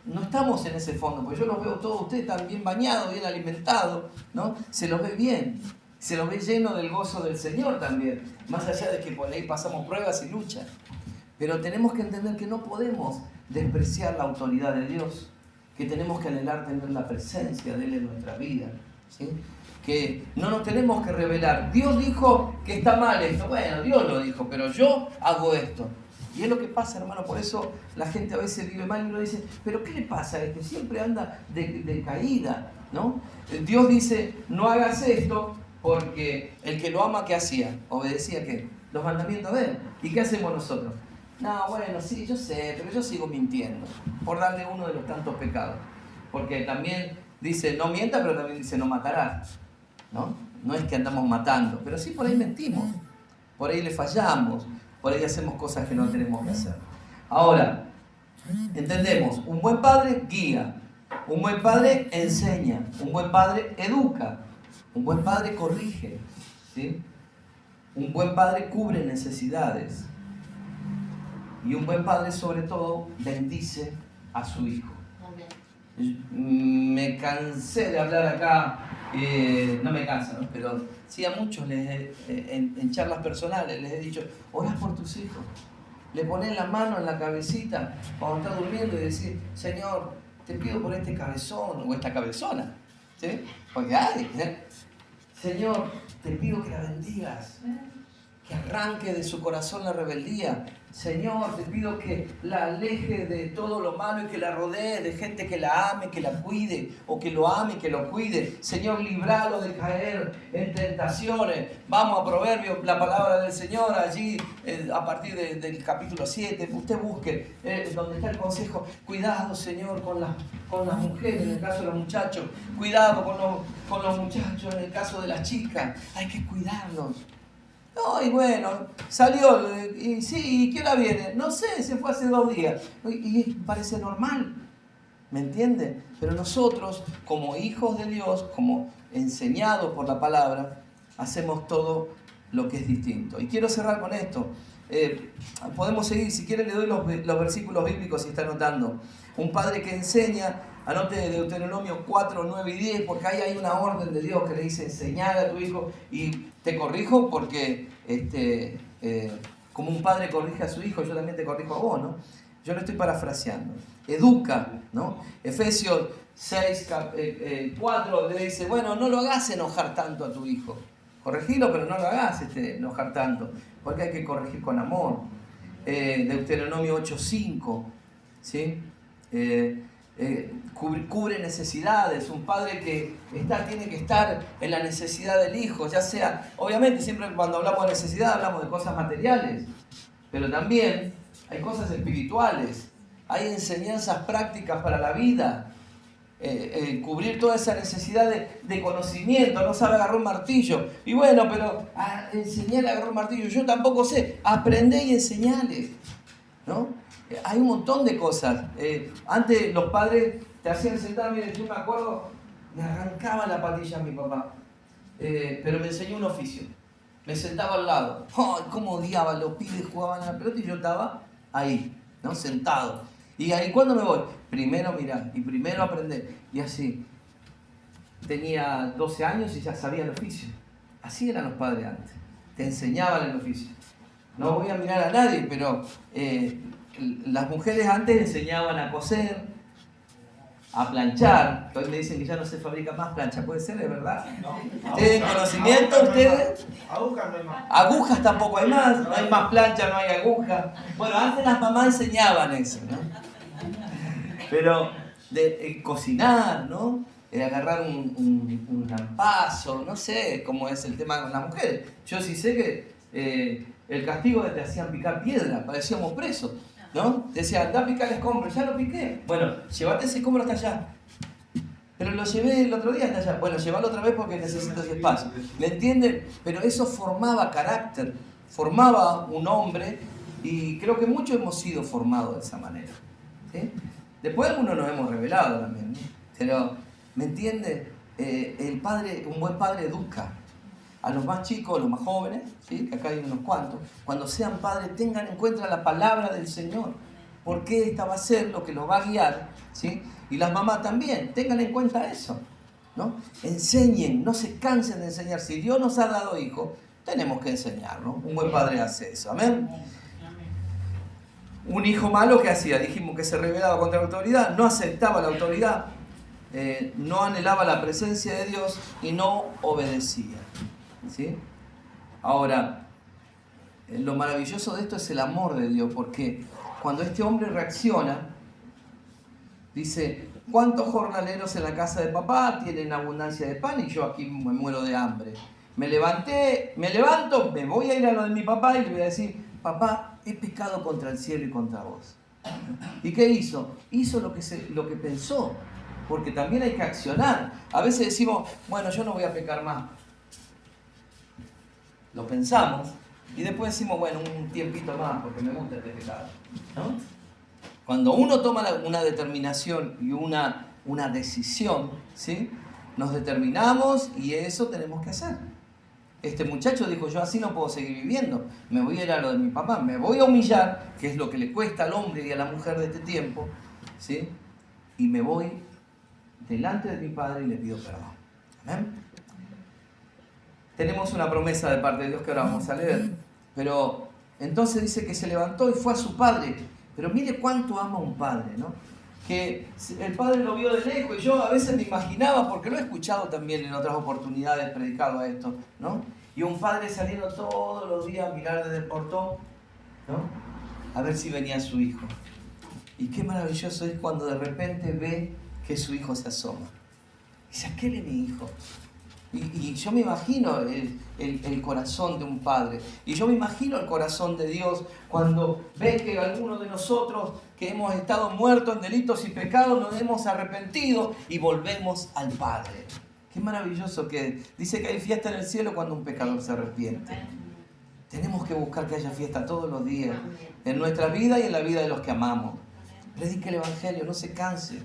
no estamos en ese fondo, porque yo los veo todos ustedes tan bien bañados, bien alimentados, ¿no? Se los ve bien. Se lo ve lleno del gozo del Señor también, más allá de que por ahí pasamos pruebas y luchas. Pero tenemos que entender que no podemos despreciar la autoridad de Dios, que tenemos que anhelar tener la presencia de Él en nuestra vida, ¿sí? Que no nos tenemos que rebelar. Dios dijo que está mal esto. Bueno, Dios lo dijo, pero yo hago esto. Y es lo que pasa, hermano. Por eso la gente a veces vive mal y uno dice, ¿pero qué le pasa a este? Siempre anda de caída, ¿no? Dios dice, no hagas esto. Porque el que lo ama, ¿qué hacía? Obedecía, ¿qué? Los mandamientos de Él. ¿Y qué hacemos nosotros? No, bueno, sí, yo sé, pero yo sigo mintiendo. Por darle uno de los tantos pecados. Porque también dice, no mienta, pero también dice, no matarás. ¿No? No es que andamos matando, pero sí por ahí mentimos. Por ahí le fallamos. Por ahí hacemos cosas que no tenemos que hacer. Ahora, entendemos, un buen padre guía. Un buen padre enseña. Un buen padre educa. Un buen padre corrige, ¿sí? Un buen padre cubre necesidades. Y un buen padre, sobre todo, bendice a su hijo. Me cansé de hablar acá, no me cansa, ¿no? Pero sí a muchos en charlas personales les he dicho, orá por tus hijos. Le pones la mano en la cabecita cuando estás durmiendo y decís, Señor, te pido por este cabezón o esta cabezona, ¿sí? Porque hay, Señor, te pido que la bendigas, que arranque de su corazón la rebeldía. Señor, te pido que la aleje de todo lo malo y que la rodee de gente que la ame, que la cuide, o que lo ame y que lo cuide. Señor, libralo de caer en tentaciones. Vamos a Proverbios, la palabra del Señor, allí a partir del capítulo 7. Usted busque donde está el consejo. Cuidado, Señor, con las mujeres, en el caso de los muchachos. Cuidado con los muchachos, en el caso de las chicas. Hay que cuidarlos. No, y bueno, salió, y sí, ¿y qué hora viene? No sé, se fue hace 2 días. Y parece normal, ¿me entiende? Pero nosotros, como hijos de Dios, como enseñados por la palabra, hacemos todo lo que es distinto. Y quiero cerrar con esto. Podemos seguir, si quieren le doy los versículos bíblicos si está anotando. Un padre que enseña, anote Deuteronomio 4, 9 y 10, porque ahí hay una orden de Dios que le dice enseñar a tu hijo. Y te corrijo porque como un padre corrige a su hijo, yo también te corrijo a vos, ¿no? Yo lo estoy parafraseando. Educa, ¿no? Efesios 6, 4 le dice, bueno, no lo hagas enojar tanto a tu hijo. Corregilo, pero no lo hagas enojar tanto, porque hay que corregir con amor. Deuteronomio 8, 5, ¿sí? Cubre necesidades. Un padre que tiene que estar en la necesidad del hijo, ya sea, obviamente siempre cuando hablamos de necesidad hablamos de cosas materiales, pero también hay cosas espirituales, hay enseñanzas prácticas para la vida. Cubrir toda esa necesidad de conocimiento. No sabe agarrar un martillo, y bueno, pero enseñarle a agarrar un martillo, yo tampoco sé, aprendé y enseñale, ¿no? Hay un montón de cosas. Antes los padres te hacían sentar, miren, yo me acuerdo, me arrancaba la patilla a mi papá, pero me enseñó un oficio. Me sentaba al lado. ¡Ay, cómo odiaba! Los pibes jugaban a la pelota y yo estaba ahí, ¿no? Sentado. Y ahí, ¿cuándo me voy? Primero mirar y primero aprender. Y así. Tenía 12 años y ya sabía el oficio. Así eran los padres antes. Te enseñaban el oficio. No voy a mirar a nadie, pero las mujeres antes enseñaban a coser, a planchar. Hoy me dicen que ya no se fabrica más plancha. ¿Puede ser? ¿Es verdad? No. ¿Tienen conocimiento ustedes? Agujas no hay más. Agujas tampoco hay más. No hay más plancha, no hay agujas. Bueno, antes las mamás enseñaban eso, ¿no? Pero de cocinar, ¿no? Agarrar un lampazo, no sé cómo es el tema con las mujeres. Yo sí sé que el castigo de te hacían picar piedra, parecíamos presos, ¿no? Te decían, anda a picar escombros, ya lo piqué. Bueno, llévate ese escombro hasta allá. Pero lo llevé el otro día hasta allá. Bueno, llévalo otra vez porque necesito ese espacio. ¿Me entienden? Pero eso formaba carácter, formaba un hombre, y creo que muchos hemos sido formados de esa manera, ¿sí? Después algunos nos hemos revelado también, ¿no? Pero, ¿me entiende? Un buen padre educa a los más chicos, a los más jóvenes, ¿sí? Que acá hay unos cuantos. Cuando sean padres, tengan en cuenta la palabra del Señor, porque esta va a ser lo que los va a guiar, ¿sí? Y las mamás también, tengan en cuenta eso, ¿no? Enseñen, no se cansen de enseñar. Si Dios nos ha dado hijos, tenemos que enseñar, ¿no? Un buen padre hace eso, ¿amén? Un hijo malo, ¿qué hacía? Dijimos que se rebelaba contra la autoridad, no aceptaba la autoridad, no anhelaba la presencia de Dios y no obedecía, ¿sí? Ahora, lo maravilloso de esto es el amor de Dios, porque cuando este hombre reacciona, dice, ¿cuántos jornaleros en la casa de papá tienen abundancia de pan y yo aquí me muero de hambre? Me levanto, me voy a ir a lo de mi papá y le voy a decir, papá, he pecado contra el cielo y contra vos. ¿Y qué hizo? Hizo lo que pensó, porque también hay que accionar. A veces decimos, bueno, yo no voy a pecar más. Lo pensamos y después decimos, bueno, un tiempito más porque me gusta este pecado, ¿no? Cuando uno toma una determinación y una decisión, ¿sí? Nos determinamos y eso tenemos que hacer. Este muchacho dijo, yo así no puedo seguir viviendo, me voy a ir a lo de mi papá, me voy a humillar, que es lo que le cuesta al hombre y a la mujer de este tiempo, ¿sí? Y me voy delante de mi padre y le pido perdón. ¿Amén? Tenemos una promesa de parte de Dios que ahora vamos a leer, pero entonces dice que se levantó y fue a su padre. Pero mire cuánto ama un padre, ¿no? Que el padre lo vio de lejos, y yo a veces me imaginaba, porque lo he escuchado también en otras oportunidades predicado a esto, ¿no? Y un padre saliendo todos los días a mirar desde el portón, ¿no? A ver si venía su hijo. Y qué maravilloso es cuando de repente ve que su hijo se asoma. Dice, aquel es mi hijo. Y yo me imagino el corazón de un padre. Y yo me imagino el corazón de Dios cuando ve que algunos de nosotros que hemos estado muertos en delitos y pecados nos hemos arrepentido y volvemos al Padre. Qué maravilloso que dice que hay fiesta en el cielo cuando un pecador se arrepiente. Tenemos que buscar que haya fiesta todos los días en nuestra vida y en la vida de los que amamos. Predique el Evangelio, no se canse.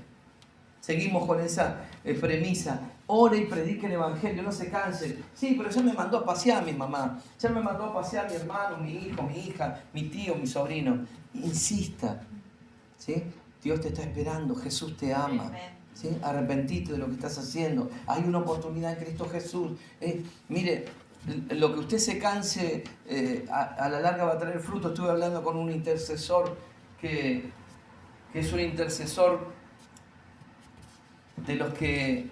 Seguimos con esa premisa. Ore y predique el Evangelio, no se canse. Sí, pero ya me mandó a pasear mi mamá. Ya me mandó a pasear mi hermano, mi hijo, mi hija, mi tío, mi sobrino. Insista. ¿Sí? Dios te está esperando. Jesús te ama. ¿Sí? Arrepentite de lo que estás haciendo. Hay una oportunidad en Cristo Jesús. Mire, lo que usted se canse a la larga va a traer fruto. Estuve hablando con un intercesor que es un intercesor de los que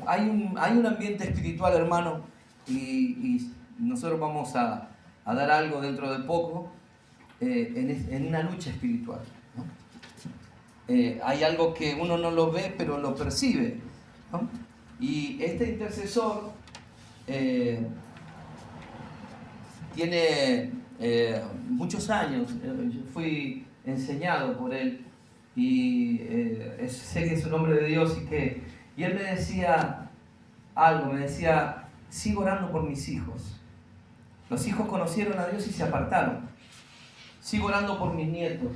hay un ambiente espiritual, hermano, y nosotros vamos a dar algo dentro de poco en una lucha espiritual, ¿no? Hay algo que uno no lo ve, pero lo percibe, ¿no? Y este intercesor tiene muchos años, yo fui enseñado por él. Y sé que es un hombre de Dios y él me decía algo, me decía, sigo orando por mis hijos. Los hijos conocieron a Dios y se apartaron. Sigo orando por mis nietos.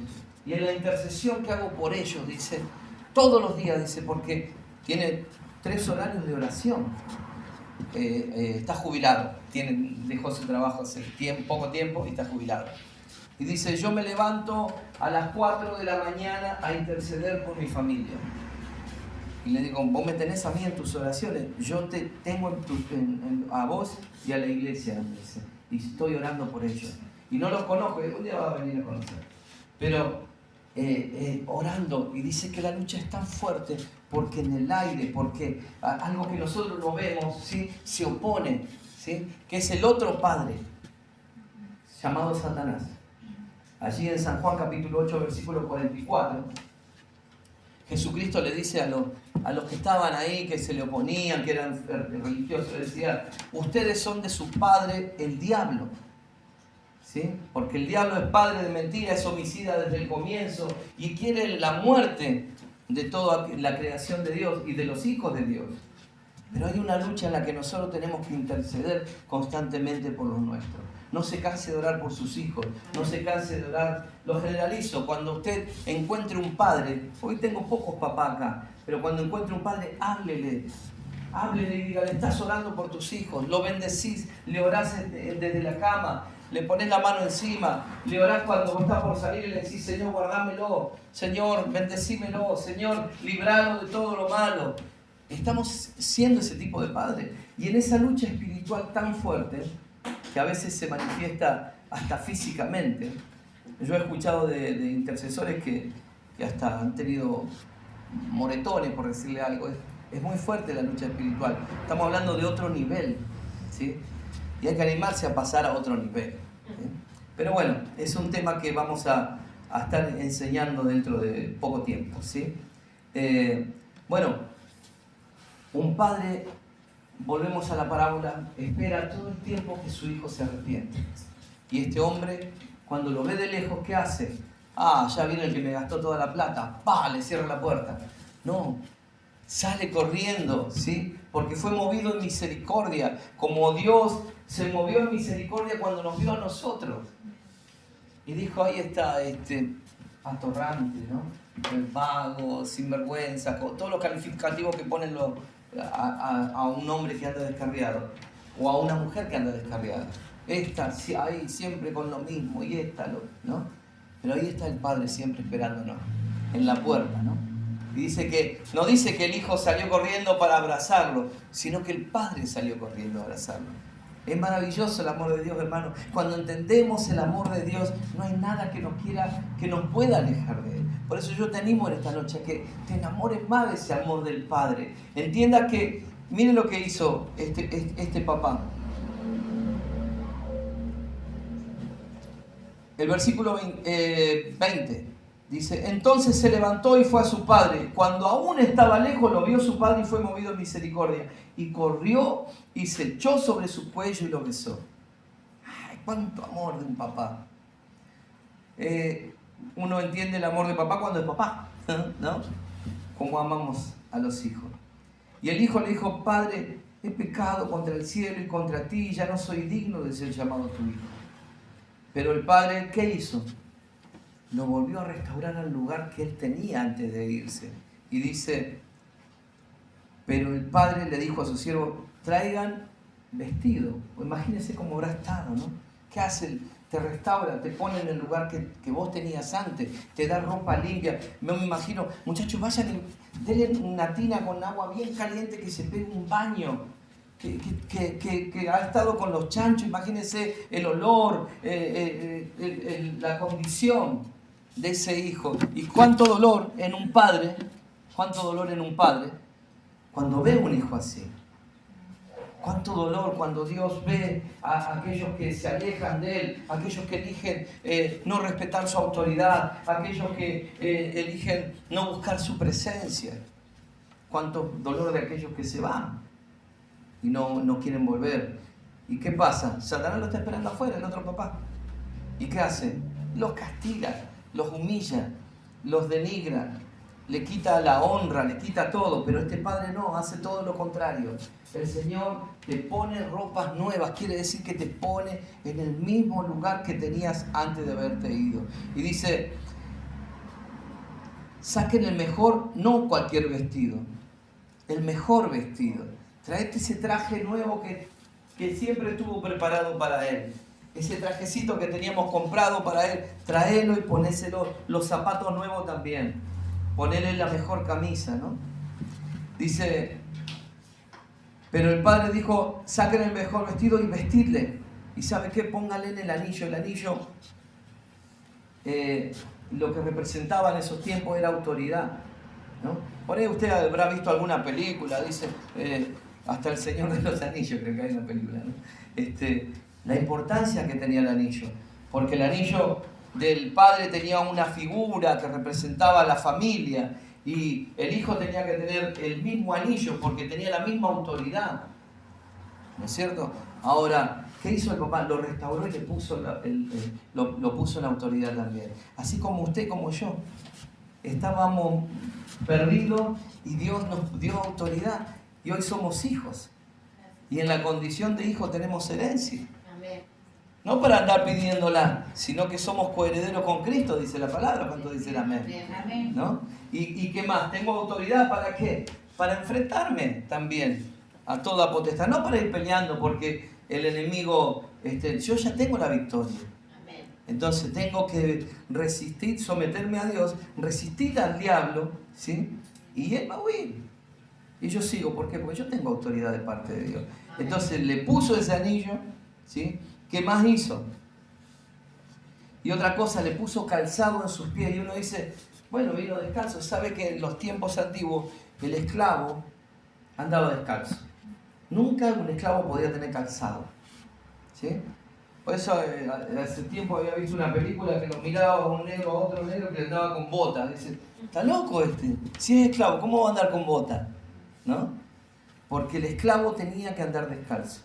Y en la intercesión que hago por ellos, dice, todos los días, dice, porque tiene 3 horarios de oración. Está jubilado, dejó su trabajo hace poco tiempo y está jubilado. Y dice, yo me levanto a las 4 de la mañana a interceder por mi familia. Y le digo, vos me tenés a mí en tus oraciones, yo te tengo a vos y a la iglesia, me dice, y estoy orando por ellos. Y no los conozco, un día va a venir a conocer. Pero orando, y dice que la lucha es tan fuerte porque en el aire, porque algo que nosotros no vemos, ¿sí? Se opone, ¿sí? Que es el otro padre, llamado Satanás. Allí en San Juan capítulo 8, versículo 44, Jesucristo le dice a los que estaban ahí, que se le oponían, que eran religiosos, le decía, ustedes son de su padre el diablo, ¿sí? Porque el diablo es padre de mentira, es homicida desde el comienzo y quiere la muerte de toda la creación de Dios y de los hijos de Dios. Pero hay una lucha en la que nosotros tenemos que interceder constantemente por los nuestros. No se canse de orar por sus hijos, no se canse de orar. Lo generalizo, cuando usted encuentre un padre, hoy tengo pocos papás acá, pero cuando encuentre un padre, háblele y dígale, estás orando por tus hijos, lo bendecís, le orás desde la cama, le pones la mano encima, le orás cuando estás por salir y le decís, Señor, guardámelo, Señor, bendecímelo, Señor, libralo de todo lo malo. Estamos siendo ese tipo de padre. Y en esa lucha espiritual tan fuerte, que a veces se manifiesta hasta físicamente. Yo he escuchado de intercesores que hasta han tenido moretones, por decirle algo. Es muy fuerte la lucha espiritual. Estamos hablando de otro nivel, ¿sí? Y hay que animarse a pasar a otro nivel, ¿sí? Pero bueno, es un tema que vamos a estar enseñando dentro de poco tiempo, ¿sí? Bueno, un padre... Volvemos a la parábola, espera todo el tiempo que su hijo se arrepiente. Y este hombre, cuando lo ve de lejos, ¿qué hace? Ya viene el que me gastó toda la plata, le cierra la puerta. No, sale corriendo, ¿sí? Porque fue movido en misericordia, como Dios se movió en misericordia cuando nos vio a nosotros. Y dijo, ahí está este atorrante, ¿no? El vago, sinvergüenza, todos los calificativos que ponen a un hombre que anda descarriado o a una mujer que anda descarriada. Esta ahí siempre con lo mismo y esta, ¿no? Pero ahí está el Padre siempre esperándonos en la puerta, ¿no? Y no dice que el hijo salió corriendo para abrazarlo, sino que el Padre salió corriendo a abrazarlo. Es maravilloso el amor de Dios, hermano. Cuando entendemos el amor de Dios, no hay nada que nos pueda alejar de Él. Por eso yo te animo en esta noche a que te enamores más de ese amor del Padre. Entiendas que Miren lo que hizo este papá. El versículo 20 dice, entonces se levantó y fue a su padre. Cuando aún estaba lejos, lo vio su padre y fue movido en misericordia. Y corrió y se echó sobre su cuello y lo besó. ¡Ay, cuánto amor de un papá! Uno entiende el amor de papá cuando es papá, ¿no? Como amamos a los hijos. Y el hijo le dijo, padre, he pecado contra el cielo y contra ti, ya no soy digno de ser llamado tu hijo. Pero el padre, ¿qué hizo? Lo volvió a restaurar al lugar que él tenía antes de irse. Y dice, pero el padre le dijo a su siervo, traigan vestido. Imagínense cómo habrá estado, ¿no? ¿Qué hace? Te restaura, te pone en el lugar que vos tenías antes, te da ropa limpia. Me imagino, muchachos, vayan, denle una tina con agua bien caliente que se pegue un baño. Que ha estado con los chanchos, imagínense el olor, la condición de ese hijo. Y cuánto dolor en un padre cuando ve un hijo así. Cuánto dolor cuando Dios ve a aquellos que se alejan de Él, aquellos que eligen no respetar su autoridad, aquellos que eligen no buscar su presencia. Cuánto dolor de aquellos que se van y no quieren volver. ¿Y qué pasa? Satanás lo está esperando afuera, el otro papá. ¿Y qué hace? Los castiga, los humilla, los denigra, le quita la honra, le quita todo. Pero este padre no, hace todo lo contrario. El Señor te pone ropas nuevas, quiere decir que te pone en el mismo lugar que tenías antes de haberte ido. Y dice, saquen el mejor, no cualquier vestido, el mejor vestido. Traete ese traje nuevo que siempre estuvo preparado para él. Ese trajecito que teníamos comprado para él, traelo y ponéselo. Los zapatos nuevos también. Ponele la mejor camisa, ¿no? Dice, pero el padre dijo, saquen el mejor vestido y vestidle. ¿Y sabe qué? Póngale en el anillo. El anillo, lo que representaba en esos tiempos era autoridad, ¿no? Por ahí usted habrá visto alguna película, dice... hasta El Señor de los Anillos, creo que hay una película, ¿no? La importancia que tenía el anillo, porque el anillo del padre tenía una figura que representaba a la familia y el hijo tenía que tener el mismo anillo porque tenía la misma autoridad, ¿no es cierto? Ahora, ¿qué hizo el papá? Lo restauró y le puso lo puso en autoridad también. Así como usted, como yo, estábamos perdidos y Dios nos dio autoridad. Y hoy somos hijos. Y en la condición de hijo tenemos herencia. Amén. No para andar pidiéndola, sino que somos coherederos con Cristo, dice la palabra. ¿Cuánto dice el amén? Amén. ¿No? ¿Y qué más? ¿Tengo autoridad para qué? Para enfrentarme también a toda potestad. No para ir peleando porque el enemigo, yo ya tengo la victoria. Amén. Entonces tengo que resistir, someterme a Dios, resistir al diablo, ¿sí? Y él va a huir. Y yo sigo, ¿por qué? Porque yo tengo autoridad de parte de Dios. Entonces le puso ese anillo, ¿sí? ¿Qué más hizo? Y otra cosa, le puso calzado en sus pies. Y uno dice, bueno, vino descalzo. Sabe que en los tiempos antiguos el esclavo andaba descalzo. Nunca un esclavo podía tener calzado, ¿sí? Por eso hace tiempo había visto una película que lo miraba a un negro, a otro negro que andaba con botas. Dice, ¿está loco este? Si es esclavo, ¿cómo va a andar con botas? ¿No? Porque el esclavo tenía que andar descalzo.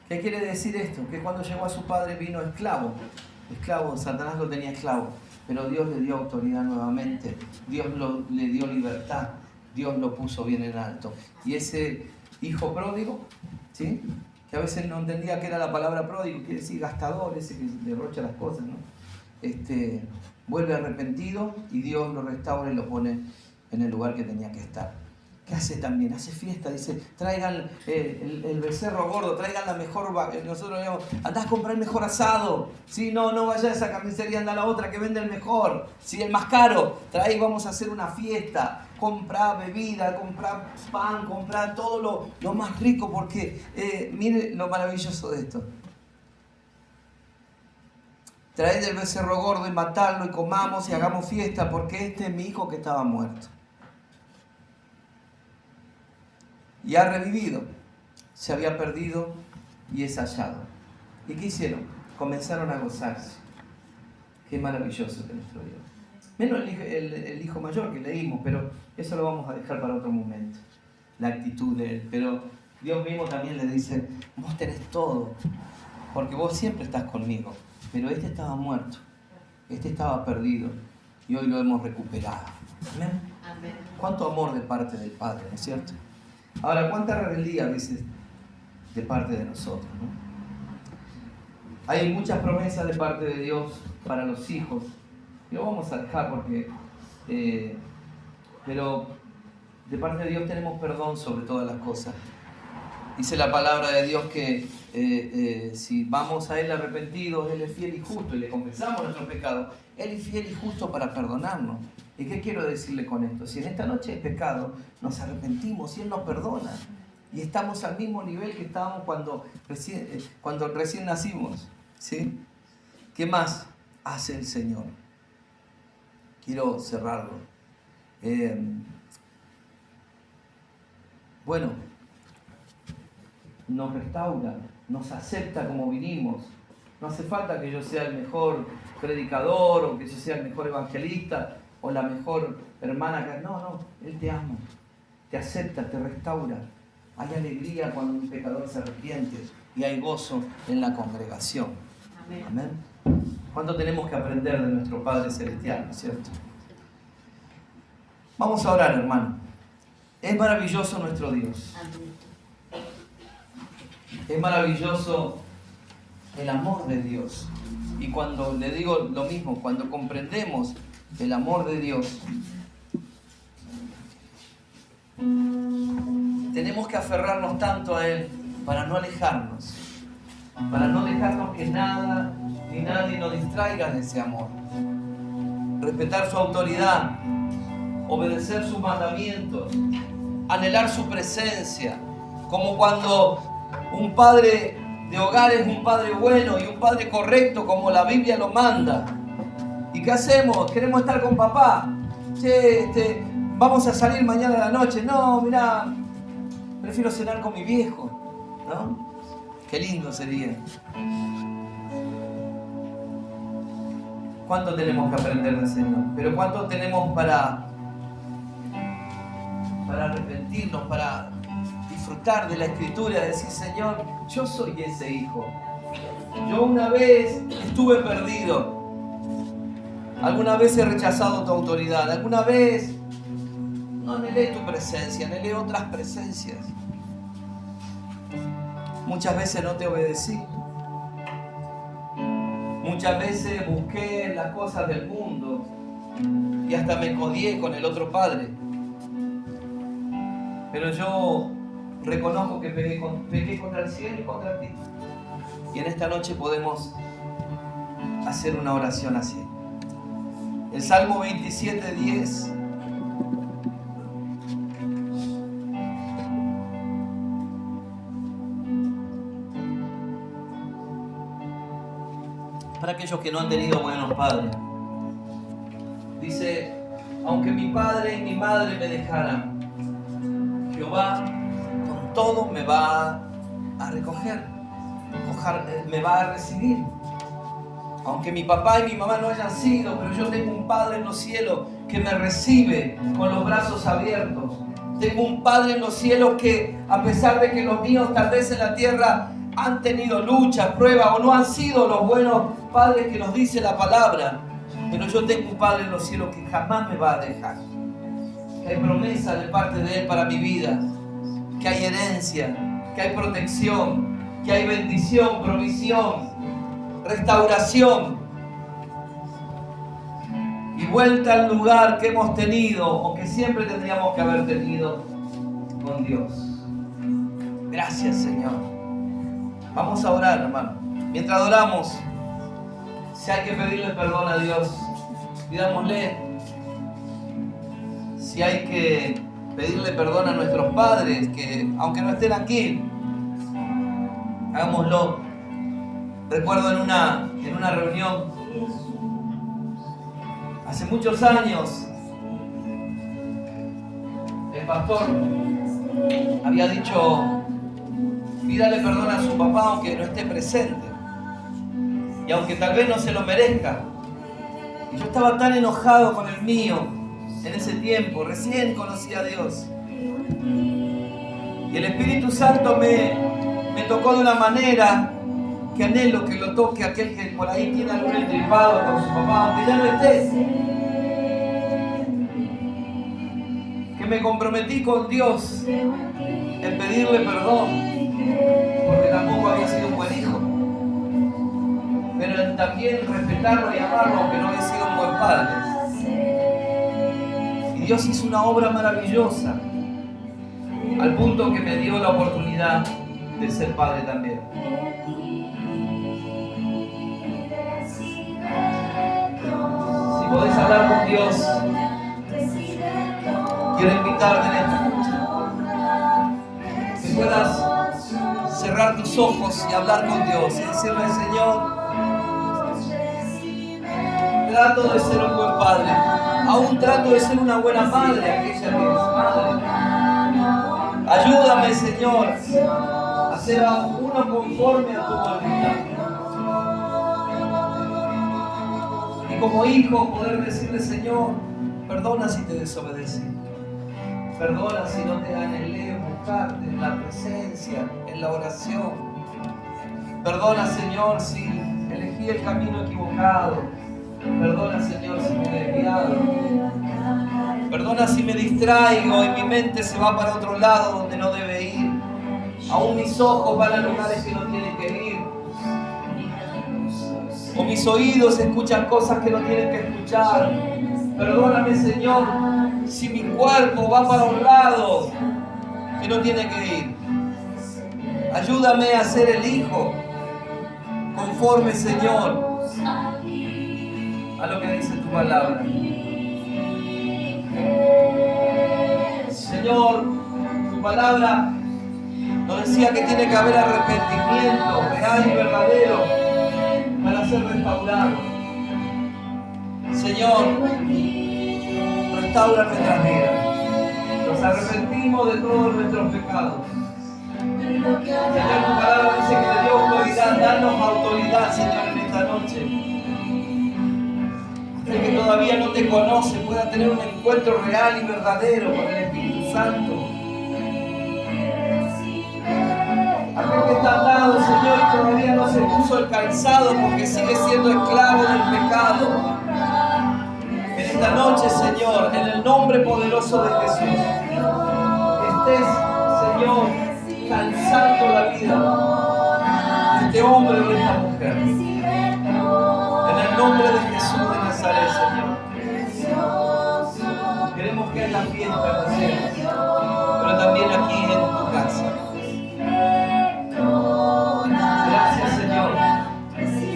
¿Qué quiere decir esto? Que cuando llegó a su padre vino esclavo. Esclavo, Satanás lo tenía esclavo, pero Dios le dio autoridad nuevamente. Dios le dio libertad. Dios lo puso bien en alto. Y ese hijo pródigo, ¿sí? Que a veces no entendía qué era la palabra pródigo, quiere decir gastador, ese que derrocha las cosas, ¿no? Vuelve arrepentido y Dios lo restaura y lo pone en el lugar que tenía que estar. ¿Qué hace también? Hace fiesta, dice, traigan el becerro gordo, traigan la mejor, nosotros digamos, andás a comprar el mejor asado, ¿sí? No vayas a esa carnicería, anda a la otra que vende el mejor, ¿sí? El más caro, trae, vamos a hacer una fiesta, comprar bebida, comprar pan, comprar todo lo más rico, porque mire lo maravilloso de esto. Traed el becerro gordo y matadlo y comamos y hagamos fiesta, porque este es mi hijo que estaba muerto. y ha revivido. Se había perdido y es hallado. ¿Y qué hicieron? Comenzaron a gozarse. Qué maravilloso que nuestro Dios. Menos el hijo mayor que leímos, pero eso lo vamos a dejar para otro momento. La actitud de él. Pero Dios mismo también le dice, vos tenés todo, porque vos siempre estás conmigo. Pero este estaba muerto, este estaba perdido y hoy lo hemos recuperado. Amén. Amén. Cuánto amor de parte del Padre, ¿no es cierto? Ahora, cuánta rebeldía a veces de parte de nosotros, ¿no? Hay muchas promesas de parte de Dios para los hijos. Y lo vamos a dejar porque... pero de parte de Dios tenemos perdón sobre todas las cosas. Dice la palabra de Dios que si vamos a Él arrepentidos, Él es fiel y justo y le confesamos nuestros pecados, Él es fiel y justo para perdonarnos. ¿Y qué quiero decirle con esto? Si en esta noche hay pecado, nos arrepentimos y Él nos perdona. Y estamos al mismo nivel que estábamos cuando recién nacimos. ¿Sí? ¿Qué más hace el Señor? Quiero cerrarlo. Bueno, nos restaura, nos acepta como vinimos. No hace falta que yo sea el mejor predicador o que yo sea el mejor evangelista o la mejor hermana. No, Él te ama, te acepta, te restaura. Hay alegría cuando un pecador se arrepiente y hay gozo en la congregación. Amén. Amén. ¿Cuánto tenemos que aprender de nuestro Padre Celestial, ¿no es cierto? Vamos a orar, hermano. Es maravilloso nuestro Dios. Amén. Es maravilloso el amor de Dios. Y cuando le digo lo mismo, cuando comprendemos el amor de Dios, tenemos que aferrarnos tanto a Él para no alejarnos, para no dejarnos que nada ni nadie nos distraiga de ese amor. Respetar su autoridad, obedecer sus mandamientos, anhelar su presencia, como cuando un padre de hogar es un padre bueno y un padre correcto, como la Biblia lo manda. ¿Y qué hacemos? Queremos estar con papá. Che, vamos a salir mañana a la noche. No, mirá, prefiero cenar con mi viejo, ¿no? Qué lindo sería. ¿Cuánto tenemos que aprender del Señor? Pero ¿cuánto tenemos para arrepentirnos, para disfrutar de la Escritura, decir, Señor, yo soy ese hijo. Yo una vez estuve perdido. Alguna vez he rechazado tu autoridad. Alguna vez no anhelé tu presencia, anhelé otras presencias. Muchas veces no te obedecí. Muchas veces busqué las cosas del mundo y hasta me codié con el otro padre. Pero yo reconozco que pequé contra el cielo y contra ti. Y en esta noche podemos hacer una oración así. El Salmo 27:10. Para aquellos que no han tenido buenos padres. Dice, aunque mi padre y mi madre me dejaran, Jehová con todo me va a recoger, me va a recibir. Aunque mi papá y mi mamá no hayan sido, pero yo tengo un Padre en los cielos que me recibe con los brazos abiertos. Tengo un Padre en los cielos que, a pesar de que los míos tal vez en la tierra han tenido luchas, pruebas o no han sido los buenos padres que nos dice la palabra, pero yo tengo un Padre en los cielos que jamás me va a dejar. Que hay promesa de parte de Él para mi vida, que hay herencia, que hay protección, que hay bendición, provisión, restauración y vuelta al lugar que hemos tenido o que siempre tendríamos que haber tenido con Dios. Gracias, Señor. Vamos a orar, hermano. Mientras adoramos, si hay que pedirle perdón a Dios, pidámosle. Si hay que pedirle perdón a nuestros padres, que aunque no estén aquí, hagámoslo. Recuerdo en una reunión hace muchos años, el pastor había y ha dicho, pídale perdón a su papá aunque no esté presente y aunque tal vez no se lo merezca. Y yo estaba tan enojado con el mío en ese tiempo, recién conocí a Dios. Y el Espíritu Santo me tocó de una manera que anhelo que lo toque aquel que por ahí tiene algún entripado con su papá, aunque ya no esté. Que me comprometí con Dios en pedirle perdón, porque tampoco había sido un buen hijo. Pero en también respetarlo y amarlo, aunque no había sido un buen padre. Y Dios hizo una obra maravillosa, al punto que me dio la oportunidad de ser padre también. Si podés hablar con Dios, quiero invitarte en esta noche que puedas cerrar tus ojos y hablar con Dios y decirle, Señor, trato de ser un buen padre, aún trato de ser una buena madre, aquella que es madre. Ayúdame, Señor, a ser uno conforme a tu voluntad. Y como hijo poder decirle, Señor, perdona si te desobedecí. Perdona si no te anhelé buscarte en la presencia, en la oración. Perdona, Señor, si elegí el camino equivocado. Perdona, Señor, si me he desviado. Perdona si me distraigo y mi mente se va para otro lado donde no debe ir. Aún mis ojos van a lugares que no tienen que ir. O mis oídos escuchan cosas que no tienen que escuchar. Perdóname, Señor, si mi cuerpo va para un lado que no tiene que ir. Ayúdame a ser el hijo conforme, Señor, a lo que dice tu palabra. Señor, tu palabra nos decía que tiene que haber arrepentimiento real y verdadero para ser restaurado. Señor, restaura nuestras vidas. Nos arrepentimos de todos nuestros pecados. Señor, tu palabra dice que te dio autoridad. Danos autoridad, Señor, en esta noche. El que todavía no te conoce pueda tener un encuentro real y verdadero con el Espíritu Santo. Aquel que está atado, Señor, y todavía no se puso el calzado porque sigue siendo esclavo del pecado. En esta noche, Señor, en el nombre poderoso de Jesús, estés, Señor, calzando la vida de este hombre o de esta mujer. En el nombre de Jesús de Nazaret, Señor. Queremos que haya fiesta en los cielos, pero también aquí en tu casa. Gracias, Señor.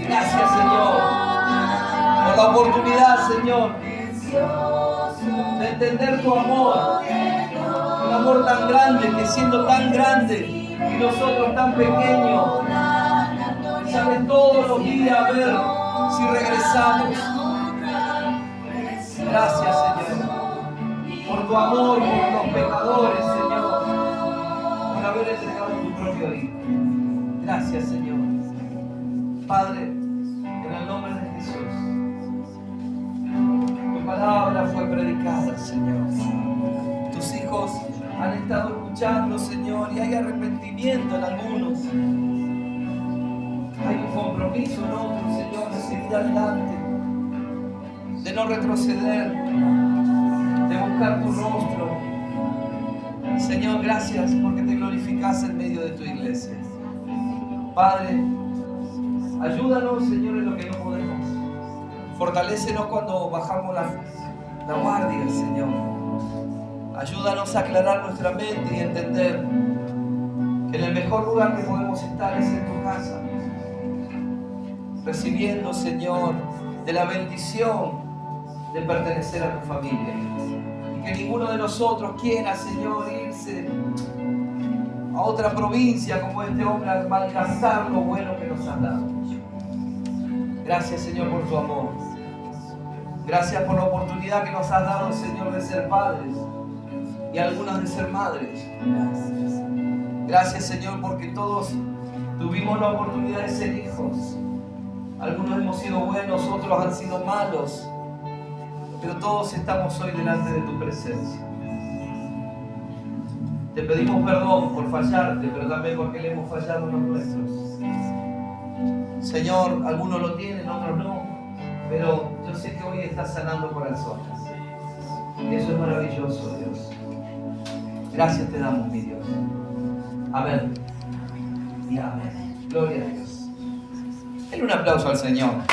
Gracias, Señor, por la oportunidad, Señor, de entender tu amor. Un amor tan grande, que siendo tan grande y nosotros tan pequeños, sale todos los días a ver si regresamos. Gracias, Señor, por tu amor, por los pecadores, Señor, por haber entregado tu propio Hijo. Gracias, Señor. Padre, en el nombre de Jesús, tu palabra fue predicada, Señor. Tus hijos han estado escuchando, Señor, y hay arrepentimiento en algunos. Hay un compromiso en otros, Señor, de seguir adelante, de no retroceder, de buscar tu rostro. Señor, gracias porque te glorificas en medio de tu iglesia. Padre, ayúdanos, Señor, en lo que no podemos. Fortalécenos cuando bajamos la guardia, Señor. Ayúdanos a aclarar nuestra mente y entender que en el mejor lugar que podemos estar es en tu casa, recibiendo, Señor, de la bendición de pertenecer a tu familia. Y que ninguno de nosotros quiera, Señor, irse a otra provincia como este hombre a malgastar lo bueno que nos has dado. Gracias, Señor, por tu amor. Gracias por la oportunidad que nos has dado, Señor, de ser padres y algunas de ser madres. Gracias. Gracias, Señor, porque todos tuvimos la oportunidad de ser hijos. Algunos hemos sido buenos, otros han sido malos, pero todos estamos hoy delante de tu presencia. Te pedimos perdón por fallarte, pero también porque le hemos fallado a los nuestros. Señor, algunos lo tienen, otros no, pero yo sé que hoy estás sanando corazones. Y eso es maravilloso, Dios. Gracias te damos, mi Dios. Amén y amén. Gloria a Dios. Denle un aplauso al Señor.